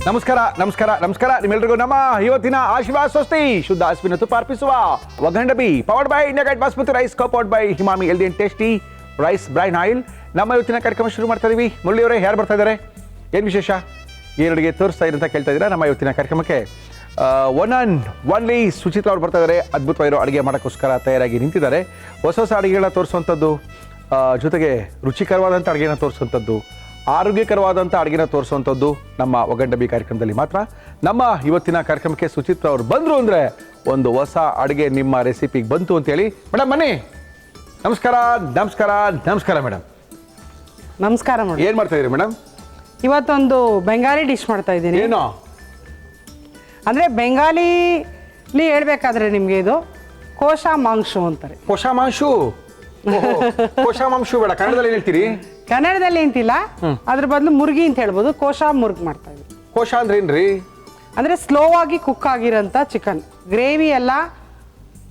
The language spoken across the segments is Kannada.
ನಮಸ್ಕಾರ ನಮಸ್ಕಾರ ನಮಸ್ಕಾರ ನಿಮ್ಮೆಲ್ಲರಿಗೂ ನಮ್ಮ ಇವತ್ತಿನ ಆಶೀರ್ವಾದ ಸ್ವಸ್ತಿ ಶುದ್ಧ ಹಸುವಿನ ತುಪ್ಪ ಅರ್ಪಿಸುವ ಒಗಂಡಬಿ powered by India Gate basmati rice powered by Emami healthy and tasty rice bran oil. ನಮ್ಮ ಇವತ್ತಿನ ಕಾರ್ಯಕ್ರಮ ಶುರು ಮಾಡ್ತಾ ಇದೀವಿ. ಮುರಳಿಯವರೇ, ಯಾರು ಬರ್ತಾ ಇದ್ದಾರೆ, ಏನು ವಿಶೇಷ, ಏನು ಅಡುಗೆ ತೋರಿಸ್ತಾ ಇದ್ದಾರೆ ಅಂತ ಕೇಳ್ತಾ ಇದ್ದೀರಾ. ನಮ್ಮ ಇವತ್ತಿನ ಕಾರ್ಯಕ್ರಮಕ್ಕೆ ಒನ್ ಆ್ಯಂಡ್ ಒನ್ಲಿ ಸುಚಿತ್ರಾ ಅವ್ರು ಬರ್ತಾ ಇದ್ದಾರೆ. ಅದ್ಭುತವಾಗಿರೋ ಅಡುಗೆ ಮಾಡೋಕ್ಕೋಸ್ಕರ ತಯಾರಾಗಿ ನಿಂತಿದ್ದಾರೆ. ಹೊಸ ಹೊಸ ಅಡುಗೆಗಳನ್ನ ತೋರಿಸುವಂಥದ್ದು, ಜೊತೆಗೆ ರುಚಿಕರವಾದಂಥ ಅಡುಗೆನ ತೋರಿಸುವಂಥದ್ದು, ಆರೋಗ್ಯಕರವಾದಂಥ ಅಡುಗೆನ ತೋರಿಸುವಂಥದ್ದು ನಮ್ಮ ಒಗಂಡಬಿ ಕಾರ್ಯಕ್ರಮದಲ್ಲಿ ಮಾತ್ರ. ನಮ್ಮ ಇವತ್ತಿನ ಕಾರ್ಯಕ್ರಮಕ್ಕೆ ಸುಚಿತ್ರಾ ಅವ್ರು ಬಂದರು ಅಂದರೆ ಒಂದು ಹೊಸ ಅಡುಗೆ ನಿಮ್ಮ ರೆಸಿಪಿಗೆ ಬಂತು ಅಂತೇಳಿ. ಮೇಡಮ್ ಬನ್ನಿ. ನಮಸ್ಕಾರ ನಮಸ್ಕಾರ ನಮಸ್ಕಾರ ಮೇಡಮ್. ನಮಸ್ಕಾರ ಮೇಡಮ್. ಏನು ಮಾಡ್ತಾ ಇದ್ದೀರಿ ಮೇಡಮ್? ಇವತ್ತೊಂದು ಬೆಂಗಾಲಿ ಡಿಶ್ ಮಾಡ್ತಾ ಇದ್ದೀನಿ. ಏನು ಅಂದರೆ ಬೆಂಗಾಲಿಲಿ ಹೇಳ್ಬೇಕಾದ್ರೆ ನಿಮಗೆ ಇದು ಕೋಶಾ ಮಾಂಸು ಅಂತಾರೆ. ಕೋಶಾ ಮಾಂಸು? ಕೋಶಾ ಮಾಂಸು ಬೇಡ, ಕನ್ನಡದಲ್ಲಿ ಏನು ಹೇಳ್ತೀರಿ? ಕನ್ನಡದಲ್ಲಿ ಅಂತಿಲ್ಲ, ಅದ್ರ ಬದಲು ಮುರ್ಗಿ ಅಂತ ಹೇಳ್ಬೋದು. ಕೋಶಾ ಮುರ್ಗ್ ಮಾಡ್ತಾ ಇದ್ದೀವಿ. ಕೋಶಾ ಅಂದ್ರೆ ಏನ್ರಿ? ಅಂದರೆ ಸ್ಲೋ ಆಗಿ ಕುಕ್ ಆಗಿರೋಂಥ ಚಿಕನ್.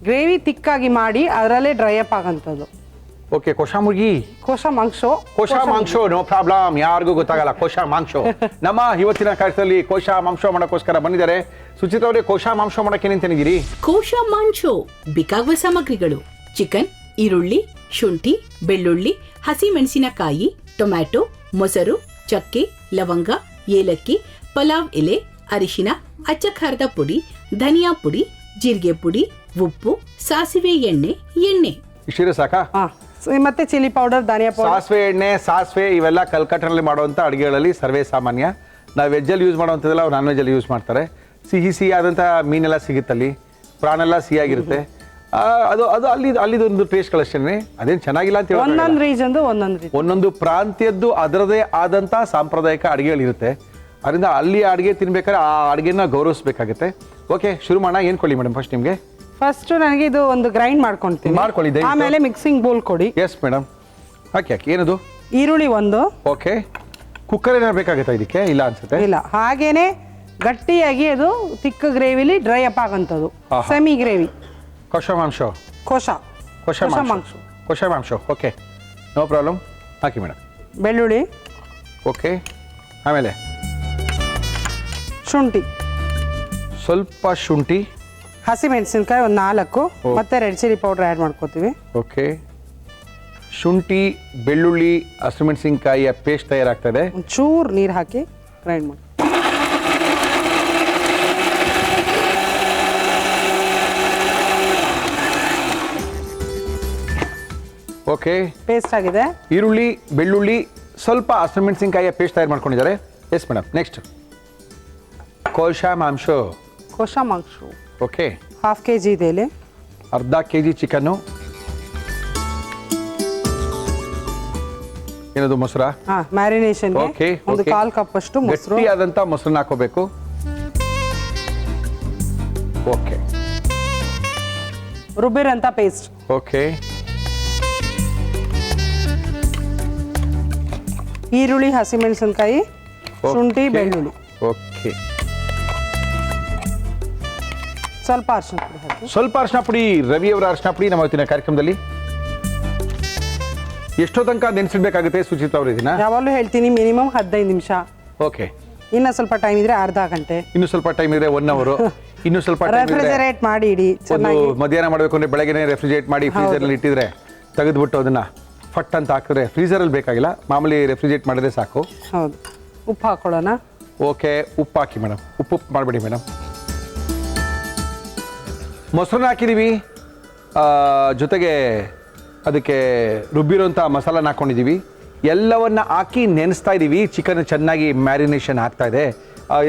ಗ್ರೇವಿ ತಿಕ್ಕಾಗಿ ಮಾಡಿ ಅದರಲ್ಲೇ ಡ್ರೈ ಅಪ್ ಆಗೋಂಥದ್ದು. Okay, kosha murgi, kosha mangsho. Kosha mangsho, no problem, ಯಾರಿಗೂ ಗೊತ್ತಾಗಲ್ಲ ಕೋಶಾ ಮಾಂಸು. ನಮ್ಮ ಇವತ್ತಿನ ಕಾರ್ಯಕ್ರಮದಲ್ಲಿ ಕೋಶಾ ಮಾಂಸ ಮಾಡೋಕ್ಕೋಸ್ಕರ ಬಂದಿದ್ದಾರೆ ಸುಚಿತ್ರಾ ಅವರೇ. ಕೋಶಾ ಮಾಂಸ ಮಾಡೋಕೆ ನಿಂತಿದ್ದೀರಿ? ಕೋಶಾ ಮಾಂಸು ಬೇಕಾಗುವ ಸಾಮಗ್ರಿಗಳು: ಚಿಕನ್, ಈರುಳ್ಳಿ, ಶುಂಠಿ, ಬೆಳ್ಳುಳ್ಳಿ, ಹಸಿಮೆಣಸಿನಕಾಯಿ, ಟೊಮ್ಯಾಟೊ, ಮೊಸರು, ಚಕ್ಕೆ, ಲವಂಗ, ಏಲಕ್ಕಿ, ಪಲಾವ್ ಎಲೆ, ಅರಿಶಿನ, ಅಚ್ಚ ಖಾರದ ಪುಡಿ, ಧನಿಯಾ ಪುಡಿ, ಜೀರಿಗೆ ಪುಡಿ, ಉಪ್ಪು, ಸಾಸಿವೆ ಎಣ್ಣೆ. ಇಷ್ಟಿರೋ ಸಾಕಾ? ಮತ್ತೆ ಚಿಲ್ಲಿ ಪೌಡರ್, ಧನಿಯಾ ಪೌಡರ್, ಸಾಸಿವೆ ಎಣ್ಣೆ, ಸಾಸಿವೆ ಇವೆಲ್ಲ ಕಲ್ಕಟ್ಟನಲ್ಲಿ ಮಾಡುವಂಥ ಅಡುಗೆಗಳಲ್ಲಿ ಸರ್ವೇ ಸಾಮಾನ್ಯ. ನಾವು ವೆಜ್ಜಲ್ಲಿ ಯೂಸ್ ಮಾಡುವಂಥದ್ದೆಲ್ಲ ಅವ್ರು ನಾನ್ ವೆಜ್ಜಲ್ಲಿ ಯೂಸ್ ಮಾಡ್ತಾರೆ. ಸಿಹಿ ಆದಂಥ ಮೀನೆಲ್ಲ ಸಿಗುತ್ತಲ್ಲಿ, ಪ್ರಾಣೆಲ್ಲ ಸಿಹಿಯಾಗಿರುತ್ತೆ. ಅದು ಅದು ಅಲ್ಲಿದೊಂದು ಟೇಸ್ಟ್ಗಳಷ್ಟೇ, ಅದೇನು ಚೆನ್ನಾಗಿಲ್ಲ ಅಂತ ಒಂದೊಂದು ರೀಜನ್ದು ಒಂದೊಂದು ಪ್ರಾಂತ್ಯದ್ದು ಅದರದೇ ಆದಂಥ ಸಾಂಪ್ರದಾಯಿಕ ಅಡುಗೆಗಳಿರುತ್ತೆ. ಅದರಿಂದ ಅಲ್ಲಿ ಅಡುಗೆ ತಿನ್ಬೇಕಾದ್ರೆ ಆ ಅಡುಗೆನ ಗೌರವಿಸಬೇಕಾಗುತ್ತೆ. ಓಕೆ, ಶುರು ಮಾಡೋಣ. ಏನು ಕೊಡಿ ಮೇಡಮ್ ಫಸ್ಟ್ ನಿಮಗೆ? ಫಸ್ಟ್ ನನಗೆ ಇದು ಒಂದು ಗ್ರೈಂಡ್ ಮಾಡ್ಕೊಳ್ಳಿ. ಆಮೇಲೆ ಮಿಕ್ಸಿಂಗ್ ಬೋಲ್ ಕೊಡಿ. Yes madam. ಹಾಕಿ ಏನದು? ಈರುಳ್ಳಿ ಒಂದು. ಓಕೆ, ಕುಕ್ಕರ್ ಏನಾರು ಬೇಕಾಗುತ್ತಾ ಇದಕ್ಕೆ? ಇಲ್ಲ ಅನ್ಸುತ್ತೆ. ಇಲ್ಲ, ಹಾಗೇನೆ ಗಟ್ಟಿಯಾಗಿ ಅದು ತಿಕ್ಕ ಗ್ರೇವಿಲಿ ಡ್ರೈ ಅಪ್ ಆಗೋಂಥದ್ದು. Semi gravy. ಕೋಶಾ ಮಾಂಸ. ಕೋಶಾ ಮಾಂಸ. Okay, no problem. ಹಾಕಿ ಮೇಡಮ್. ಬೆಳ್ಳುಳ್ಳಿ. ಓಕೆ, ಆಮೇಲೆ ಶುಂಠಿ, ಸ್ವಲ್ಪ ಶುಂಠಿ, ಹಸಿಮೆಣಸಿನ್ಕಾಯಿ ಒಂದು 4, ಮತ್ತೆ ರೆಡ್ ಚಿಲ್ಲಿ ಪೌಡರ್ ಆ್ಯಡ್ ಮಾಡ್ಕೋತೀವಿ. ಓಕೆ, ಶುಂಠಿ, ಬೆಳ್ಳುಳ್ಳಿ, ಹಸಿಮೆಣಸಿನ್ಕಾಯಿಯ ಪೇಸ್ಟ್ ತಯಾರಾಗ್ತದೆ. ಒಂಚೂರು ನೀರು ಹಾಕಿ ಗ್ರೈಂಡ್ ಮಾಡಿ. ಓಕೆ, ಪೇಸ್ಟ್ ಆಗಿದೆ. ಈರುಳ್ಳಿ, ಬೆಳ್ಳುಳ್ಳಿ, ಸ್ವಲ್ಪ ಹಸಿಮೆಣಸಿನ್ಕಾಯಿಯ ಪೇಸ್ಟ್ ತಯಾರು ಮಾಡ್ಕೊಂಡಿದ್ದಾರೆ. Yes madam. ನೆಕ್ಸ್ಟ್ ಕೋಶಾ ಮಾಂಸ. ಓಕೆ, ½ kg ಇದೆ ಇಲ್ಲಿ. ಅರ್ಧ kg ಚಿಕನ್ನು. ಏನದು? ಮೊಸರಾ? ಮ್ಯಾರಿನೇಷನ್ಗೆ ಓಕೆ, ಒಂದು 1/4 ಕಪ್ ಅಷ್ಟು ಮೊಸರು. ಗಟ್ಟಿಯಾದಂಥ ಮೊಸರನ್ನ ಹಾಕೋಬೇಕು. Okay, ರುಬ್ಬಿರಂತ paste. ಓಕೆ, ಈರುಳ್ಳಿ, ಹಸಿಮೆಣಸಿನಕಾಯಿ, ಶುಂಠಿ, ಬೆಳ್ಳುಳ್ಳಿ. ಓಕೆ, ಸ್ವಲ್ಪ ಅರಿಶಿನ ಪುಡಿ ಹಾಕಿ. ಸ್ವಲ್ಪ ಅರಿಶಿನ ಪುಡಿ. ರವಿಯವರ ಅರಿಶಿನ ಪುಡಿ ನಮ್ಮ ಇವತ್ತಿನ ಕಾರ್ಯಕ್ರಮದಲ್ಲಿ ಎಷ್ಟೋ ತನಕ ನೆನೆಸಿಡ್ಬೇಕಾಗುತ್ತೆ ಸುಚಿತ್ರಾ ಅವರು ಇದನ್ನ? ಯಾವಾಗಲೂ ಹೇಳ್ತೀನಿ, ಮಿನಿಮಮ್ 15 ನಿಮಿಷ. ಓಕೆ, ಇನ್ನು ಸ್ವಲ್ಪ ಟೈಮ್ ಇದ್ರೆ ಅರ್ಧ ಗಂಟೆ, ಇನ್ನು ಸ್ವಲ್ಪ ಟೈಮ್ ಇದ್ರೆ 1 hour, ಇನ್ನು ಸ್ವಲ್ಪ ರೆಫ್ರಿಜರೇಟ್ ಮಾಡಿ ಇಡಿ. ಮಧ್ಯಾಹ್ನ ಮಾಡಬೇಕು ಅಂದ್ರೆ ಬೆಳಗ್ಗೆ ರೆಫ್ರಿಜರೇಟ್ ಮಾಡಿ ಫ್ರೀಜರ್ನಲ್ಲಿ ಇಟ್ಟಿದ್ರೆ ತೆಗೆದುಬಿಟ್ಟು ಅದನ್ನ ಫಟ್ ಅಂತ ಹಾಕಿದ್ರೆ ಫ್ರೀಜರಲ್ಲಿ ಬೇಕಾಗಿಲ್ಲ, ಮಾಮೂಲಿ ರೆಫ್ರಿಜರೇಟ್ ಮಾಡಿದ್ರೆ ಸಾಕು. ಹೌದು. ಉಪ್ಪು ಹಾಕೊಳ್ಳೋಣ. ಓಕೆ, ಉಪ್ಪು ಹಾಕಿ ಮೇಡಮ್. ಉಪ್ಪು ಮಾಡಬೇಡಿ ಮೇಡಮ್. ಮೊಸರನ್ನ ಹಾಕಿದ್ದೀವಿ, ಜೊತೆಗೆ ಅದಕ್ಕೆ ರುಬ್ಬಿರೋಂಥ ಮಸಾಲಾನ ಹಾಕ್ಕೊಂಡಿದ್ದೀವಿ. ಎಲ್ಲವನ್ನ ಹಾಕಿ ನೆನೆಸ್ತಾ ಇದ್ದೀವಿ. ಚಿಕನ್ ಚೆನ್ನಾಗಿ ಮ್ಯಾರಿನೇಷನ್ ಆಗ್ತಾ ಇದೆ.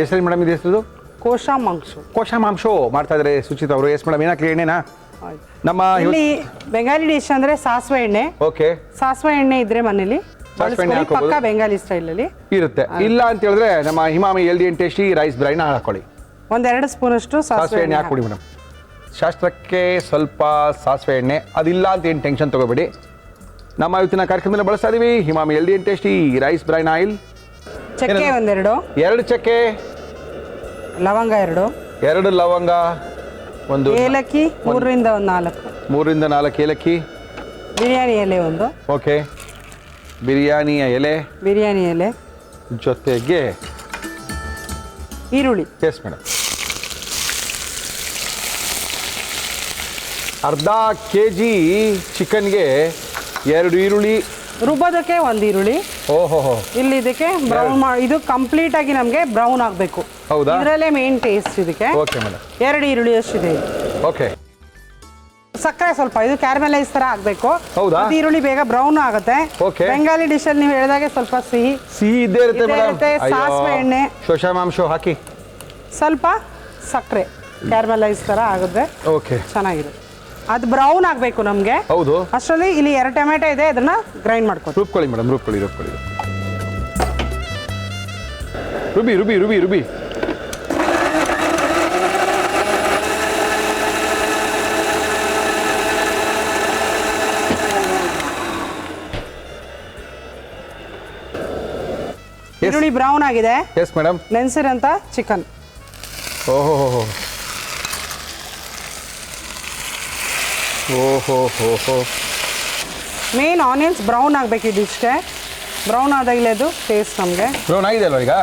ಹೆಸರು ಮೇಡಮ್ ಇದು? ಹೆಸರು ಕೋಶಾ ಮಾಂಸ ಮಾಡ್ತಾ ಇದ್ದಾರೆ ಸುಚಿತ್ರಾ ಅವರು. Yes madam. ಏನಾಗಲಿ? ಎಣ್ಣೆನಾ? ನಮ್ಮ ಇಲ್ಲಿ ಬೆಂಗಾಲಿ ಡಿಶ್ ಅಂದ್ರೆ ಸಾಸಿವೆ ಎಣ್ಣೆ. ಓಕೆ, ಸಾಸಿವೆ ಎಣ್ಣೆ ಇದ್ರೆ ಮನೇಲಿ ಪಕ್ಕ ಬೆಂಗಾಲಿ ಸ್ಟೈಲ್ ಅಲ್ಲಿ ಇರುತ್ತೆ. ಇಲ್ಲ ಅಂತ ಹೇಳಿದ್ರೆ ನಮ್ಮ Emami healthy and tasty rice bran ಹಾಕೊಳ್ಳಿ. 1-2 ಸ್ಪೂನ್ ಅಷ್ಟು ಸಾಸಿವೆ ಎಣ್ಣೆ ಹಾಕೊಡಿ ಮೇಡಮ್. ಶಾಸ್ತ್ರಕ್ಕೆ ಸ್ವಲ್ಪ ಸಾಸಿವೆ ಎಣ್ಣೆ. ಅದಿಲ್ಲ ಅಂತ ಏನು ಟೆನ್ಷನ್ ತಗೋಬೇಡಿ. ನಮ್ಮ ಇವತ್ತಿನ ಕಾರ್ಯಕ್ರಮದಲ್ಲಿ ಬಳಸ್ತಾ ಇದೀವಿ Emami healthy and tasty rice bran oil. ಚಕ್ಕೆ 2 ಚಕ್ಕೆ, ಲವಂಗ 2 ಲವಂಗ, ಒಂದು ಏಲಕ್ಕಿ 3ರಿಂದ 4 ಏಲಕ್ಕಿ, ಬಿರಿಯಾನಿ ಎಲೆ 1. ಓಕೆ, ಬಿರಿಯಾನಿ ಎಲೆ ಜೊತೆಗೆ ಈರುಳ್ಳಿ ಎಸ್ ಮೇಡಮ್. ಅರ್ಧ ಕೆಜಿ ಚಿಕನ್ಗೆ 2 ಈರುಳ್ಳಿ. ರುಬ್ಬೋದಕ್ಕೆ 1 ಈರುಳ್ಳಿ. ಓಹೋ. ಇಲ್ಲಿ ಇದಕ್ಕೆ ಬ್ರೌನ್ ಇದು ಕಂಪ್ಲೀಟ್ ಆಗಿ ನಮಗೆ ಬ್ರೌನ್ ಆಗಬೇಕು. ಹೌದಾ? ಇದರಲ್ಲೇ ಮೇನ್ ಟೇಸ್ಟ್ ಇದಕ್ಕೆ. Okay madam. 2 ಈರುಳ್ಳಿ ಅಷ್ಟಿದೆ. ಓಕೆ. ಸಕ್ಕರೆ ಸ್ವಲ್ಪ ಇದು ಕ್ಯಾರಮೆಲೈಸ್ ತರ ಆಗಬೇಕು. ಹೌದಾ? ಈರುಳ್ಳಿ ಬೇಗ ಬ್ರೌನ್ ಆಗುತ್ತೆ. Okay. ಬೆಂಗಾಲಿ ಡಿಶ್ ಅಲ್ಲಿ ನೀವು ಹೇಳಿದಾಗೆ ಸ್ವಲ್ಪ ಸಿಹಿ ಇದ್ದೇ ಇರುತ್ತೆ ಇದ್ದೇ ಮೇಡಮ್. ಇರುತ್ತೆ. ಸಾಸಿವೆ ಎಣ್ಣೆ ಶೋಷಾಮಾಂಶ ಹಾಕಿ ಸ್ವಲ್ಪ ಸಕ್ಕರೆ ಕ್ಯಾರಮೆಲೈಸ್ ತರ ಆಗುತ್ತೆ. ಓಕೆ. ಚೆನ್ನಾಗಿರುತ್ತೆ. ಅದು ಬ್ರೌನ್ ಆಗಬೇಕು ನಮಗೆ. ಹೌದು. ಅಷ್ಟರಲ್ಲಿ ಇಲ್ಲಿ 2 ಟೊಮೆಟೊ ಇದೆ, ಅದನ್ನ ಗ್ರೈಂಡ್ ಮಾಡ್ಕೊತೀವಿ. ರುಬ್ಕೊಳ್ಳಿ ಮೇಡಮ್, ರುಬ್ಕೊಳ್ಳಿ. ರುಬಿ. ಈರುಳ್ಳಿ ಬ್ರೌನ್ ಆಗಿದೆ. Yes madam. ನೆನೆಸಿರಂತ ಚಿಕನ್. ಓಹೋ. ಮೇನ್ ಆನಿಯನ್ಸ್ ಬ್ರೌನ್ ಆಗಬೇಕು ಈ ಡಿಶ್ಗೆ. ಬ್ರೌನ್ ಆದಾಗಲೇ ಅದು ಟೇಸ್ಟ್ ನಮಗೆ. ಬ್ರೌನ್ ಆಗಿದೆ ಅಲ್ವಾ ಈಗ?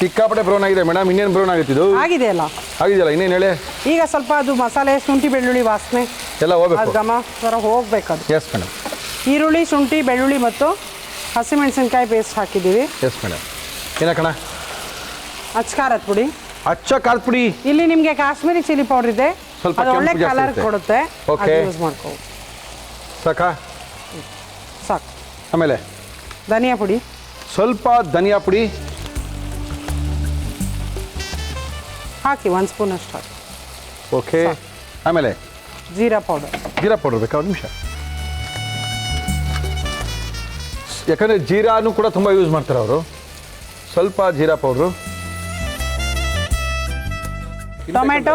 ಸಿಕ್ಕಾಪಟ್ಟೆ ಬ್ರೌನ್ ಆಗಿದೆ ಮೇಡಮ್. ಇನ್ನೇನು ಬ್ರೌನ್ ಆಗುತ್ತೆ ಇದು? ಆಗಿದೆಯಲ್ಲ. ಆಗಿದೆಯಲ್ಲ, ಇನ್ನೇನು ಹೇಳಿ. ಈಗ ಸ್ವಲ್ಪ ಅದು ಮಸಾಲೆ ಶುಂಠಿ ಬೆಳ್ಳುಳ್ಳಿ ವಾಸನೆ ಎಲ್ಲ ಹೋಗ್ಬೇಕು. ಅದು ಘಮ ಥರ ಹೋಗ್ಬೇಕು ಅದು. Yes madam. ಈರುಳ್ಳಿ, ಶುಂಠಿ, ಬೆಳ್ಳುಳ್ಳಿ ಮತ್ತು ಹಸಿಮೆಣಸಿನ್ಕಾಯಿ ಪೇಸ್ಟ್ ಹಾಕಿದ್ದೀವಿ. Yes madam. ಏನಕ್ಕಣ? ಅಚ್ಕಾರದ ಪುಡಿ. ಅಚ್ಚ ಖಾರದ ಪುಡಿ. ಇಲ್ಲಿ ನಿಮಗೆ ಕಾಶ್ಮೀರಿ ಚಿಲ್ಲಿ ಪೌಡರ್ ಇದೆ, ಸ್ವಲ್ಪ ಅದು ಒಳ್ಳೆ ಕೆಂಪು ಜಾಸ್ತಿ ಕಲರ್ ಇರುತ್ತೆ. ಕೊಡುತ್ತೆ. Okay. ಯೂಸ್ ಮಾಡ್ಕೋಬೋದು. ಸಾಕಾ? ಸಾಕು. ಆಮೇಲೆ ಧನಿಯಾ ಪುಡಿ ಸ್ವಲ್ಪ ಧನಿಯಾ ಪುಡಿ ಹಾಕಿ 1 ಸ್ಪೂನ್ ಅಷ್ಟು ಹಾಕಿ. ಓಕೆ. ಆಮೇಲೆ ಜೀರಾ ಪೌಡರ್. ಜೀರಾ ಪೌಡರ್ ಬೇಕಾ? ಒಂದು ನಿಮಿಷ. ಯಾಕಂದರೆ ಜೀರಾನು ಕೂಡ ತುಂಬ ಯೂಸ್ ಮಾಡ್ತಾರೆ ಅವರು. ಸ್ವಲ್ಪ ಜೀರಾ powder. Tomato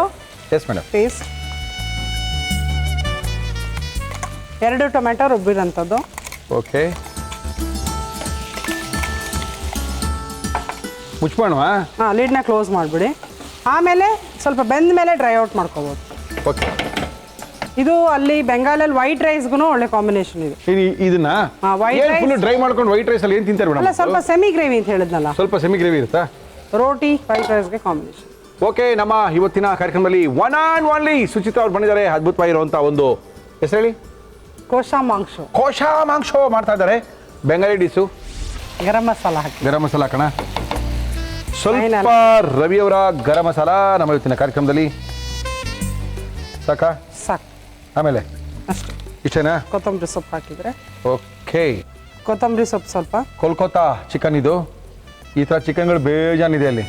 yes madam. Paste. 2 tomato ರುಬ್ಬಿರೋಂಥದ್ದು. ಓಕೆ. ಮುಚ್ಚಿಬಿಡೋಣವಾ? ಹಾಂ, ಲಿಡ್ನ ಕ್ಲೋಸ್ ಮಾಡಿಬಿಡಿ. ಆಮೇಲೆ ಸ್ವಲ್ಪ ಬೆಂದ ಮೇಲೆ ಡ್ರೈ ಔಟ್ ಮಾಡ್ಕೋಬೋದು. ಓಕೆ. ಇದು ಅಲ್ಲಿ ಬೆಂಗಾಲಲ್ಲಿ ವೈಟ್ ರೈಸ್ಗೂ ಒಳ್ಳೆ ಕಾಂಬಿನೇಷನ್ ಇದೆ. ಇದನ್ನ white rice. ಫುಲ್ ಡ್ರೈ ಮಾಡ್ಕೊಂಡು ವೈಟ್ ರೈಸಲ್ಲಿ ಏನು ತಿಂತಾರೆ ಅಲ್ಲ, ಮೇಡಮ್? ಸ್ವಲ್ಪ ಸೆಮಿ ಗ್ರೇವಿ ಅಂತ ಹೇಳಿದ್ನಲ್ಲ, ಸ್ವಲ್ಪ ಸೆಮಿ ಗ್ರೇವಿ ಇರುತ್ತಾ? ರೋಟಿ ವೈಟ್ ರೈಸ್ಗೆ ಕಾಂಬಿನೇಷನ್. ಓಕೆ. ನಮ್ಮ ಇವತ್ತಿನ ಕಾರ್ಯಕ್ರಮದಲ್ಲಿ ಒನ್ ಆ್ಯಂಡ್ ಓನ್ಲಿ ಸುಚಿತಾ ಅವ್ರು ಬಂದಿದ್ದಾರೆ. ಅದ್ಭುತವಾಗಿರುವಂಥ ಒಂದು ಹೆಸರು ಹೇಳಿ. ಕೋಶಾ ಮಾಂಸ. ಕೋಶಾ ಮಾಂಸ ಮಾಡ್ತಾ ಇದ್ದಾರೆ. ಬೆಂಗಾಲಿ ಡಿಶು. ಗರಂ ಮಸಾಲ ಹಾಕಿ. ಗರಂ ಮಸಾಲ ಹಾಕೋಣ. ಸ್ವಲ್ಪ ರವಿಯವರ ಗರಂ ಮಸಾಲ ನಮ್ಮ ಇವತ್ತಿನ ಕಾರ್ಯಕ್ರಮದಲ್ಲಿ. ಸಾಕಾ? ಸಾಕು. ಆಮೇಲೆ ಅಷ್ಟೇ. ಇಷ್ಟೇನಾ? ಕೊತ್ತಂಬರಿ ಸೊಪ್ಪು ಹಾಕಿದರೆ. ಓಕೆ. ಕೊತ್ತಂಬರಿ ಸೊಪ್ಪು ಸ್ವಲ್ಪ. ಕೋಲ್ಕತ್ತಾ ಚಿಕನ್ ಇದು. ಈ ಥರ ಚಿಕನ್ಗಳು ಬೇಜಾನಿದೆ ಅಲ್ಲಿ.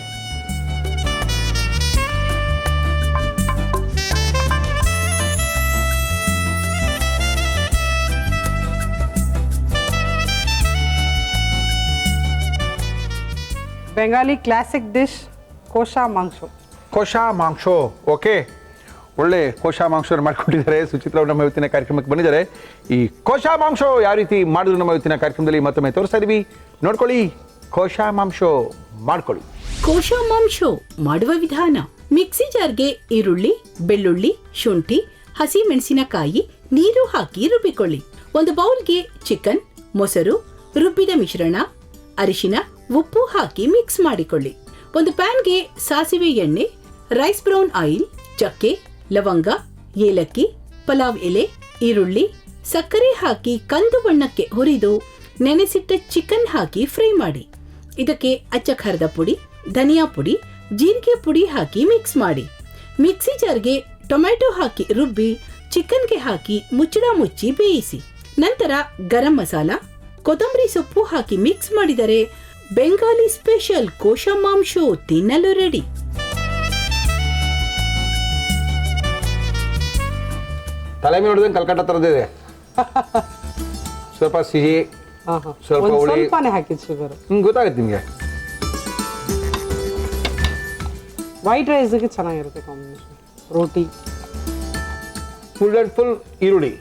ಬೆಂಗಾಲಿ ಕ್ಲಾಸಿಕ್ ಡಿಶ್ ಕೋಶಾ ಮಾಂಸ. ಕೋಶಾ ಮಾಂಸ. ಓಕೆ. ಒಳ್ಳೆ ಕೋಶಾ ಮಾಂಸ ಮಾಡ್ಕೊಂಡಿದ್ದಾರೆ ಸುಚಿತ್ರ ಅವರು ನಮ್ಮ ಇವತ್ತಿನ ಕಾರ್ಯಕ್ರಮಕ್ಕೆ ಬಂದಿದ್ದಾರೆ. ಈ ಕೋಶಾ ಮಾಂಸ ಯಾವ ರೀತಿ ಮಾಡಿದ್ರು ನಮ್ಮ ಇವತ್ತಿನ ಕಾರ್ಯಕ್ರಮದಲ್ಲಿ ಮತ್ತೊಮ್ಮೆ ತೋರಿಸ್ತಾ ಇದೀವಿ, ನೋಡ್ಕೊಳ್ಳಿ. ಕೋಶಾ ಮಾಂಸ ಮಾಡ್ಕೊಳ್ಳಿ. ಕೋಶಾ ಮಾಂಸ ಮಾಡುವ ವಿಧಾನ: ಮಿಕ್ಸಿ ಜಾರ್ಗೆ ಈರುಳ್ಳಿ, ಬೆಳ್ಳುಳ್ಳಿ, ಶುಂಠಿ, ಹಸಿ ಮೆಣಸಿನಕಾಯಿ, ನೀರು ಹಾಕಿ ರುಬ್ಬಿಕೊಳ್ಳಿ. ಒಂದು ಬೌಲ್ಗೆ ಚಿಕನ್, ಮೊಸರು, ರುಬ್ಬಿದ ಮಿಶ್ರಣ, ಅರಿಶಿನ, ಉಪ್ಪು ಹಾಕಿ ಮಿಕ್ಸ್ ಮಾಡಿಕೊಳ್ಳಿ. ಒಂದು ಪ್ಯಾನ್ಗೆ ಸಾಸಿವೆ ಎಣ್ಣೆ, ರೈಸ್ ಬ್ರೌನ್ ಆಯಿಲ್, ಚಕ್ಕೆ, ಲವಂಗ, ಏಲಕ್ಕಿ, ಪಲಾವ್ ಎಲೆ, ಈರುಳ್ಳಿ, ಸಕ್ಕರೆ ಹಾಕಿ ಕಂದು ಬಣ್ಣಕ್ಕೆ ಹುರಿದು ನೆನೆಸಿಟ್ಟ ಚಿಕನ್ ಹಾಕಿ ಫ್ರೈ ಮಾಡಿ. ಇದಕ್ಕೆ ಅಚ್ಚ ಖಾರದ ಪುಡಿ, ಧನಿಯಾ ಪುಡಿ, ಜೀರಿಗೆ ಪುಡಿ ಹಾಕಿ ಮಿಕ್ಸ್ ಮಾಡಿ. ಮಿಕ್ಸಿ ಜಾರ್ಗೆ ಟೊಮ್ಯಾಟೊ ಹಾಕಿ ರುಬ್ಬಿ ಚಿಕನ್ಗೆ ಹಾಕಿ ಮುಚ್ಚಳ ಮುಚ್ಚಿ ಬೇಯಿಸಿ. ನಂತರ ಗರಂ ಮಸಾಲ, ಕೊತ್ತಂಬರಿ ಸೊಪ್ಪು ಹಾಕಿ ಮಿಕ್ಸ್ ಮಾಡಿದರೆ ಬೆಂಗಾಲಿ ಸ್ಪೆಷಲ್ ಕೋಶಾ ಮಾಂಸ ತಿನ್ನಲು ರೆಡಿ. ತಲೆ ಮೇಲೆ ನೋಡಿದ್ರೆ ಕಲ್ಕಟ್ಟ ಥರದಿದೆ. ಸ್ವಲ್ಪ ಸಿಹಿ, ಸ್ವಲ್ಪ ಹುಳಿ. ಸ್ವಲ್ಪನೇ ಹಾಕಿದ್ ಶುಗರ್. ಗೊತ್ತಾಗುತ್ತೆ ನಿಮಗೆ. ವೈಟ್ ರೈಸ್ಗೆ ಚೆನ್ನಾಗಿರುತ್ತೆ combination. Roti full and full ಈರುಳ್ಳಿ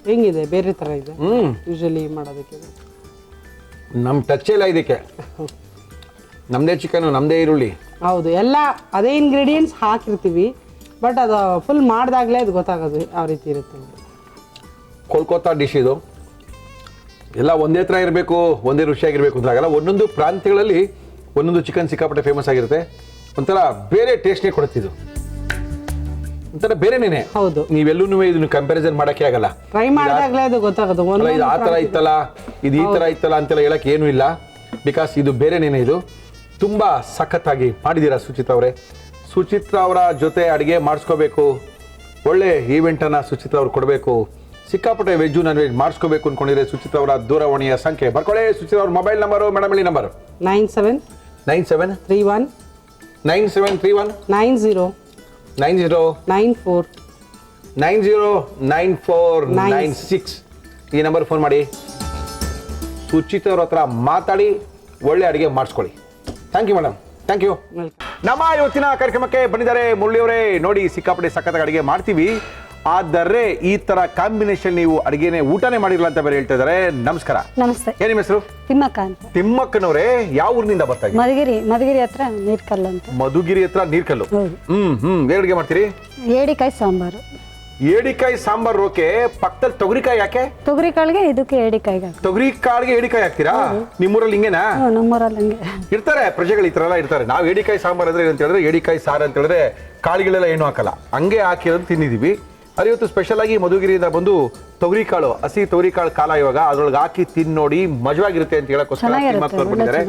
ಹೆಂಗಿದೆ? ಬೇರೆ ಥರ ಇದೆ ಯೂಶಲಿ ಮಾಡೋದಕ್ಕೆ. ನಮ್ಮ ಟಚ್ ಇಲ್ಲ ಇದಕ್ಕೆ. ನಮ್ಮದೇ ಚಿಕನು, ನಮ್ಮದೇ ಈರುಳ್ಳಿ. ಹೌದು, ಎಲ್ಲ ಅದೇ ಇಂಗ್ರೀಡಿಯೆಂಟ್ಸ್ ಹಾಕಿರ್ತೀವಿ, ಬಟ್ ಅದು ಫುಲ್ ಮಾಡಿದಾಗಲೇ ಅದು ಗೊತ್ತಾಗೋದು ಯಾವ ರೀತಿ ಇರುತ್ತೆ. ಕೋಲ್ಕತ್ತಾ ಡಿಶ್ ಇದು. ಎಲ್ಲ ಒಂದೇ ಥರ ಇರಬೇಕು, ಒಂದೇ ರುಚಿಯಾಗಿರಬೇಕು ಅಂತಾಗಲ್ಲ. ಒಂದೊಂದು ಪ್ರಾಂತ್ಯಗಳಲ್ಲಿ ಒಂದೊಂದು ಚಿಕನ್ ಸಿಕ್ಕಾಪಟ್ಟೆ ಫೇಮಸ್ ಆಗಿರುತ್ತೆ. ಒಂಥರ ಬೇರೆ ಟೇಸ್ಟ್ನೇ ಕೊಡುತ್ತಿದ್ದು, ಒಂಥರ ಬೇರೆನೇನೆ. ಹೌದು. ನೀವೆಲ್ಲೂ ಇದನ್ನು ಕಂಪ್ಯಾರಿಸನ್ ಮಾಡಕ್ಕೆ ಆಗಲ್ಲ. ಟ್ರೈ ಮಾಡಿದಾಗಲೇ ಅದು ಗೊತ್ತಾಗೋದು. ಅಲ್ಲ, ಇದು ಆ ಥರ ಇತ್ತಲ್ಲ, ಇದು ಈ ಥರ ಇತ್ತಲ್ಲ ಅಂತೆಲ್ಲ ಹೇಳಕ್ಕೆ ಏನೂ ಇಲ್ಲ. ಬಿಕಾಸ್ ಇದು ಬೇರೆನೇನೆ. ಇದು ತುಂಬ ಸಖತ್ತಾಗಿ ಮಾಡಿದ್ದೀರಾ ಸುಚಿತ್ರಾ ಅವರೇ. ಸುಚಿತ್ರಾ ಅವರ ಜೊತೆ ಅಡುಗೆ ಮಾಡಿಸ್ಕೋಬೇಕು, ಒಳ್ಳೆ ಈವೆಂಟನ್ನು ಸುಚಿತ್ರಾ ಅವ್ರು ಕೊಡಬೇಕು, ಸಿಕ್ಕಾಪಟ್ಟೆ ವೆಜ್ಜು ನಾನ್ ವೆಜ್ ಮಾಡಿಸ್ಕೋಬೇಕು ಅಂದ್ಕೊಂಡಿದ್ರೆ ಸುಚಿತ್ರಾ ಅವರ ದೂರವಾಣಿಯ ಸಂಖ್ಯೆ ಬರ್ಕೊಳ್ಳಿ. ಸುಚಿತ್ರಾ ಅವ್ರ ಮೊಬೈಲ್ ನಂಬರು ಮೇಡಮ್ ಹೇಳಿ. ನಂಬರು 9731 90 909496 ಈ ನಂಬರ್ ಫೋನ್ ಮಾಡಿ ಸುಚಿತ್ರಾ ಅವ್ರ ಹತ್ರ ಮಾತಾಡಿ ಒಳ್ಳೆ ಅಡುಗೆ ಮಾಡಿಸ್ಕೊಳ್ಳಿ. Thank you madam, thank you. ನಮ್ಮ ಇವತ್ತಿನ ಕಾರ್ಯಕ್ರಮಕ್ಕೆ ಬಂದಿದ್ದಾರೆ ಮುರಳಿಯವರೇ. ನೋಡಿ, ಸಿಕ್ಕಾಪಟ್ಟೆ ಸಖತ್ತಾಗಿ ಅಡುಗೆ ಮಾಡ್ತೀವಿ, ಆದರೆ ಈ ತರ ಕಾಂಬಿನೇಷನ್ ನೀವು ಅಡುಗೆನೆ ಊಟನೇ ಮಾಡಿರಲ್ಲ ಅಂತ ಬೇರೆ ಹೇಳ್ತಾ ಇದ್ದಾರೆ. ನಮಸ್ಕಾರ. ನಮಸ್ತೆ. ಏನ್ ನಿಮ್ಮ ಹೆಸರು? ತಿಮ್ಮಕ್ಕ ಅಂತ. ತಿಮ್ಮಕ್ಕನವರೇ, ಯಾವ ಊರಿನಿಂದ ಬರ್ತಾ ಇದ್ದೀರಿ? ಮಧುಗಿರಿ ಹತ್ರ ನೀರ್ಕಲ್ಲು ಅಂತ. ಮಧುಗಿರಿ ಹತ್ರ ನೀರ್ಕಲ್ಲು. ಹೌದು. ಏನ್ ಅಡುಗೆ ಮಾಡ್ತೀರಿ? ಏಡಿಕಾಯಿ ಸಾಂಬಾರು. ಏಡಿಕಾಯಿ ಸಾಂಬಾರ್. ಓಕೆ. ಪಕ್ಕದಲ್ಲಿ ತೊಗರಿಕಾಯಿ ಯಾಕೆ? ತೊಗರಿ ಕಾಳಿಗೆ ಇದಕ್ಕೆ ಏಡಿಕಾಯಿಗೆ ತೊಗರಿ ಕಾಳಿಗೆ ಏಡಿಕಾಯಿ ಹಾಕ್ತೀರಾ? ನಿಮ್ಮೂರಲ್ಲಿ ಹಿಂಗೇನಾ? ನಮ್ಮೂರಲ್ಲಿ ಹಂಗೆ ಇರ್ತಾರೆ ಪ್ರಜೆಗಳು, ಈ ತರ ಎಲ್ಲ ಇರ್ತಾರೆ. ನಾವು ಏಡಿಕಾಯಿ ಸಾಂಬಾರ್ ಅಂದ್ರೆ ಏನಂತ ಹೇಳಿದ್ರೆ, ಏಡಿಕಾಯಿ ಸಾರು ಅಂತ ಹೇಳಿದ್ರೆ ಕಾಳುಗಳೆಲ್ಲ ಏನು ಹಾಕಲ್ಲ, ಹಂಗೆ ಹಾಕಿರೋದು ತಿಂದಿದೀವಿ. ಅದು ಇವತ್ತು ಸ್ಪೆಷಲ್ ಆಗಿ ಮಧುಗಿರಿಯಿಂದ ಬಂದು ತೊಗರಿ ಕಾಳು, ಹಸಿ ತೊಗರಿ ಕಾಳು ಕಾಲ ಇವಾಗ ಅದ್ರೊಳಗೆ ಹಾಕಿ ತಿಂದು ನೋಡಿ ಮಜವಾಗಿರುತ್ತೆ ಅಂತ ಹೇಳಕ್ಕೋಸ್ಕರ ಬಂದಿದ್ದಾರೆ.